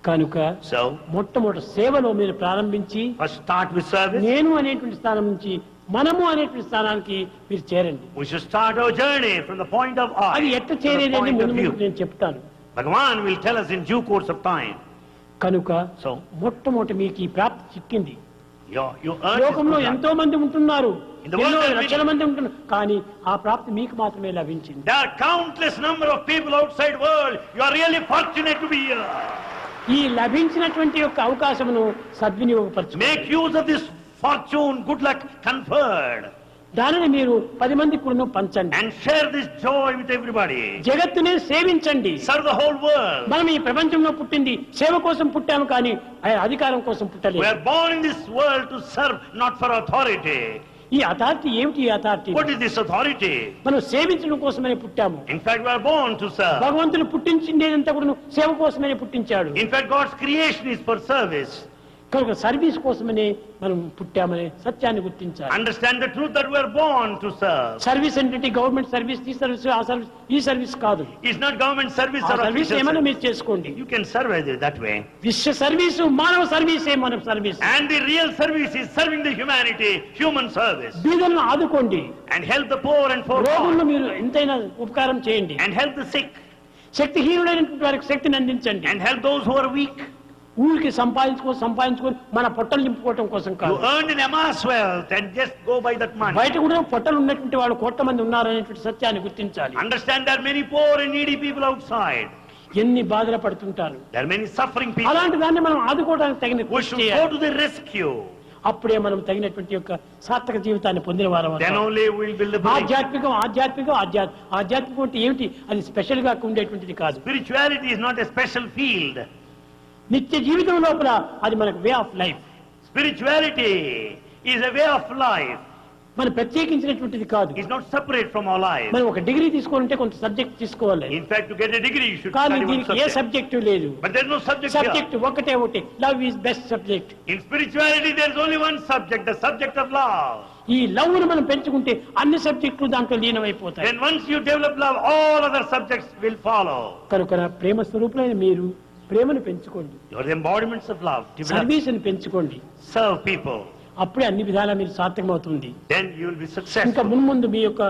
కనుక So, మొట్టమొదటి సేవలో మీరు ప్రారంభించి first start with service. నేను అనేటువంటి స్థానం నుంచి మనము అనేటువంటి స్థానానికి మీరు చేరండి. We should start our journey from the point of అది I ఎట్లా to the చేరేది point of ముందు view. నేను చెప్తాను. Bhagavan will tell us in due course of time. కనుక So, మొట్టమొదటి మీకు ఈ ప్రాప్తి చిక్కింది. you earn this లోకంలో good luck. ఎంతో మంది ఉంటున్నారు, In the world ఎన్నో there are లక్షల మంది ఉంటున్నారు, కానీ ఆ ప్రాప్తి మీకు మాత్రమే లభించింది. There are countless number of people outside world. You are really fortunate to be here. ఈ లభించినటువంటి యొక్క అవకాశమును సద్వినియోగపరచు. Make use of this fortune, good luck conferred, దానిని మీరు 10 మందికి కూడా పంచండి. and share this joy with everybody. జగత్తునే సేవించండి. Serve the whole world. మనం ఈ ప్రపంచంలో పుట్టింది సేవ కోసం పుట్టాము కానీ అధికారం కోసం We పుట్టలేదు. are born in this world to serve, not for authority. ఈ అథారిటీ ఏమిటి? ఈ authority What is this authority? మనం సేవించడం కోసమని పుట్టాము. In fact, we are born to serve. భగవంతుడు పుట్టించిందేదంతా కూడా సేవ కోసమని పుట్టించాడు. In fact, God's creation is for service. కనుక సర్వీస్ కోసమనే మనం పుట్టామనే సత్యాన్ని గుర్తించాలి. Understand the truth that we are born to serve. Service అంటే గవర్నమెంట్ సర్వీస్, ఈ సర్వీస్, ఆ సర్వీస్, ఈ సర్వీస్ కాదు. It's not government service ఆ or సర్వీస్ official ఏమైనా service. మీరు చేసుకోండి. You can serve it that way. విశ్వ సర్వీసు మానవ సర్వీసే మన service. And the real service is serving the humanity, human service. బీదలను ఆదుకోండి, And help the poor and రోగులను forlorn. మీరు ఎంతైనా ఉపకారం చేయండి. And help the sick. శక్తిహీనుడైనటువంటి వారికి శక్తిని అందించండి. And help those who are weak. ఊరికి సంపాదించుకొని మన పొట్టలు నింపుకోవటం కోసం You కాదు. earn and amass wealth and just go by that money. బయట కూడా పొట్టలు ఉన్నటువంటి వాళ్ళు కోట్ల మంది ఉన్నారనేటువంటి సత్యాన్ని గుర్తించాలి. Understand there are many poor and needy people outside. ఎన్ని బాధలు పడుతుంటారు. There are many suffering people. అలాంటి దాన్ని మనం ఆదుకోవడానికి తగిన We కృషి should go చేయాలి. to the rescue. అప్పుడే మనం తగినటువంటి యొక్క సార్థక జీవితాన్ని పొందిన వారం Then అవుతాం. only we will be liberated. ఆధ్యాత్మికం అంటే ఏమిటి? అది స్పెషల్ గా ఉండేటువంటిది కాదు. Spirituality is not a special field. నిత్య జీవితం లోపల అది మనకు way of life. Spirituality is a way of life. మనం ప్రత్యేకించినటువంటిది కాదు. It's not separate from our life. మనం ఒక డిగ్రీ తీసుకోవాలంటే కొంత సబ్జెక్ట్ తీసుకోవాలి. In fact, to get a degree, you should కానీ study one దీనికి ఏ subject. సబ్జెక్టు లేదు. But there's no subject here. Subject ఒకటే. Love is best subject. In spirituality, there's only one subject, the subject of love. ఈ love ను మనం పెంచుకుంటే అన్ని సబ్జెక్టులు దాంట్లో లీనమైపోతాయి. Then once you develop love, all other subjects will follow. కనుక ప్రేమ స్వరూపులైన మీరు ప్రేమను పెంచుకోండి. You are the embodiments of love. Develop, service ని పెంచుకోండి. serve people. అప్పుడే అన్ని విధాలా మీరు సార్థకమవుతుంది. Then you will be ఇంకా successful. మున్ముందు మీ యొక్క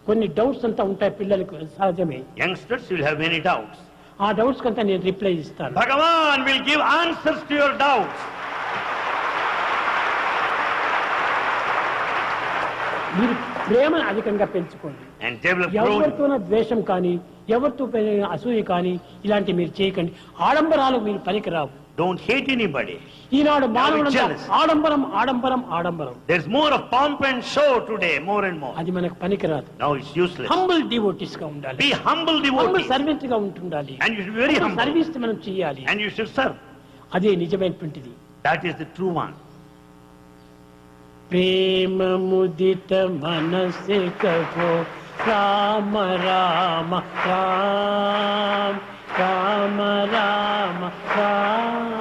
కొన్ని డౌట్స్ అంతా ఉంటాయి పిల్లలకు, సహజమే. Youngsters, you will have many doubts. ఆ డౌట్స్ కంతా నేను రిప్లై ఇస్తాను. Bhagavan will give answers to your doubts. మీరు ప్రేమను అధికంగా పెంచుకోండి. and develop ఎవరితోన ద్వేషం కానీ, ఎవరితో అసూయ కానీ ఇలాంటి మీరు చేయకండి. ఆడంబరాలు మీరు పనికిరావు. Don't hate anybody. ఈనాడు మానవుడు jealous. ఆడంబరం ఆడంబరం ఆడంబరం. There's more of pomp and show today, more and more. అది మనకు పనికిరాదు. Now it's useless. Humble devotees గా ఉండాలి. Be humble humble devotee. Servant గా ఉంటుండాలి. And you should be very humble. Service మనం చేయాలి. And you should serve. అదే నిజమైనటువంటిది. That is the true one. ప్రేమ ముదిత మనసే కహో రామ రామ రామ రామ రామ రామ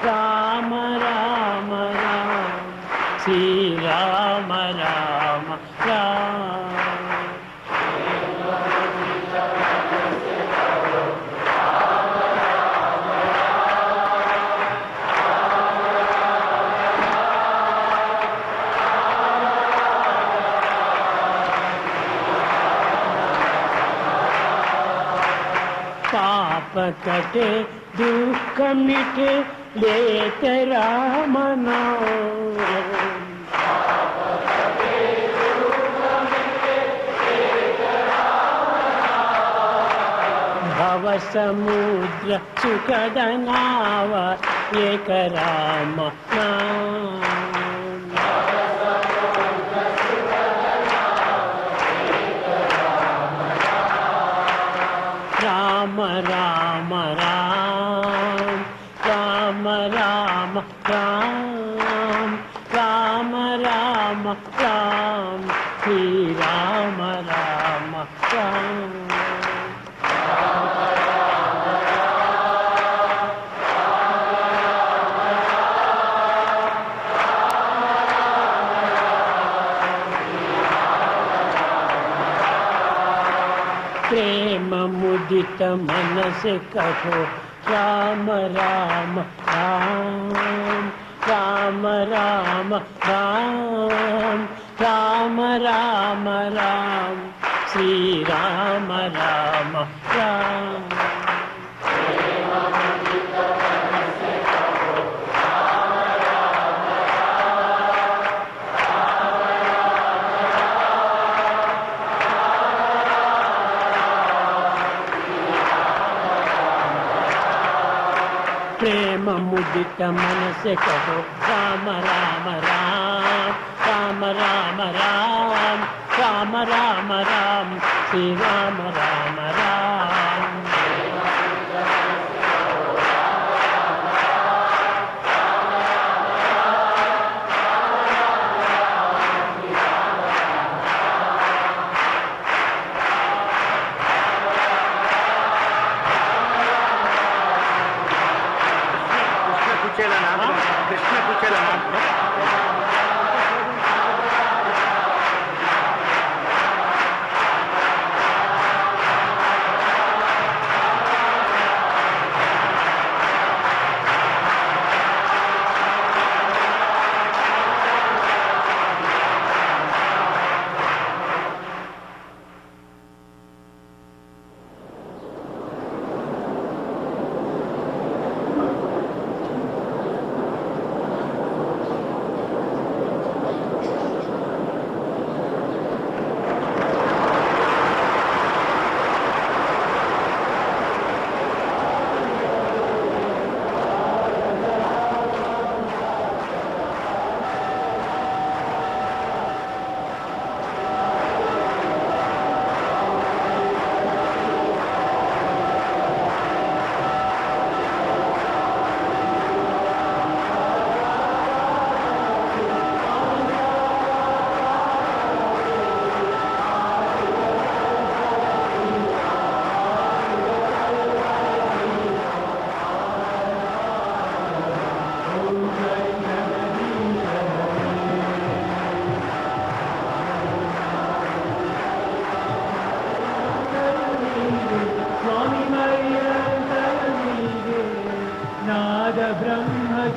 రామ రామ రామ శ్రీ రామ రామ రామ. पाप कटे दुख मिटे लेते राम नाम. भव समुद्र सुखद नाव एक राम नाम. राम राम राम राम राम राम राम राम राम श्री राम राम राम. प्रेम मुदित मन से कहो राम राम राम राम राम राम राम राम राम श्री राम राम राम. प्रेम मुदित मन से कहो राम राम राम राम राम राम राम राम राम श्री राम राम राम. Krishna Kuchelana.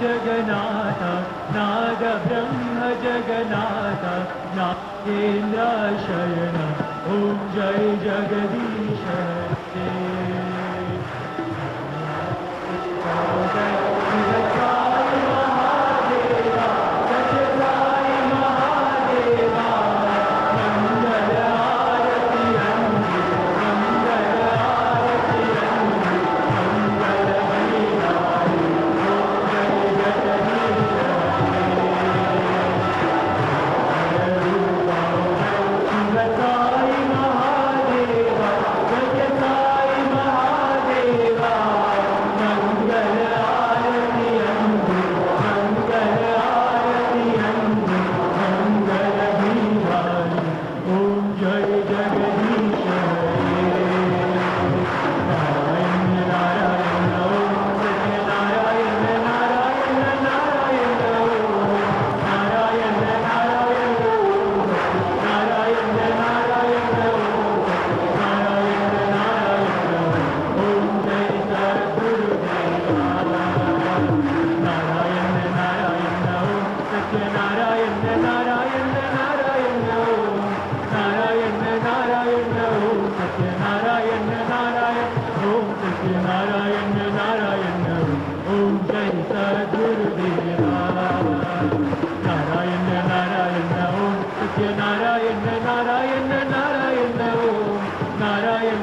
जगन्नाथ नाद ब्रह्म जगन्नाथ नागेन्द्र शयन ओम जय जगदीश महादेवा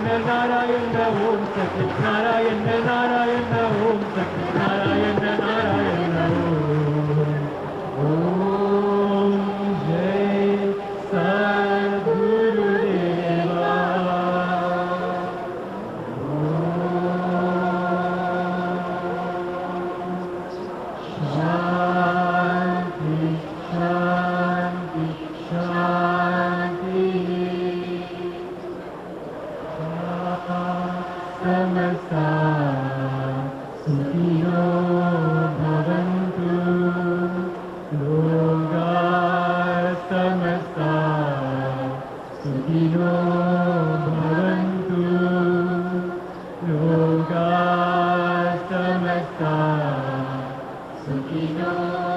नारायण ओम सत्य नारायण नारायण ओम सत्य नारायण नारायण ओम जय सद्गुरुदेवा शांति शांति शांति समस्ता सुखिनो भवन्तु लोका समस्ता सुखिनो भवन्तु लोका समस्ता सुखिनो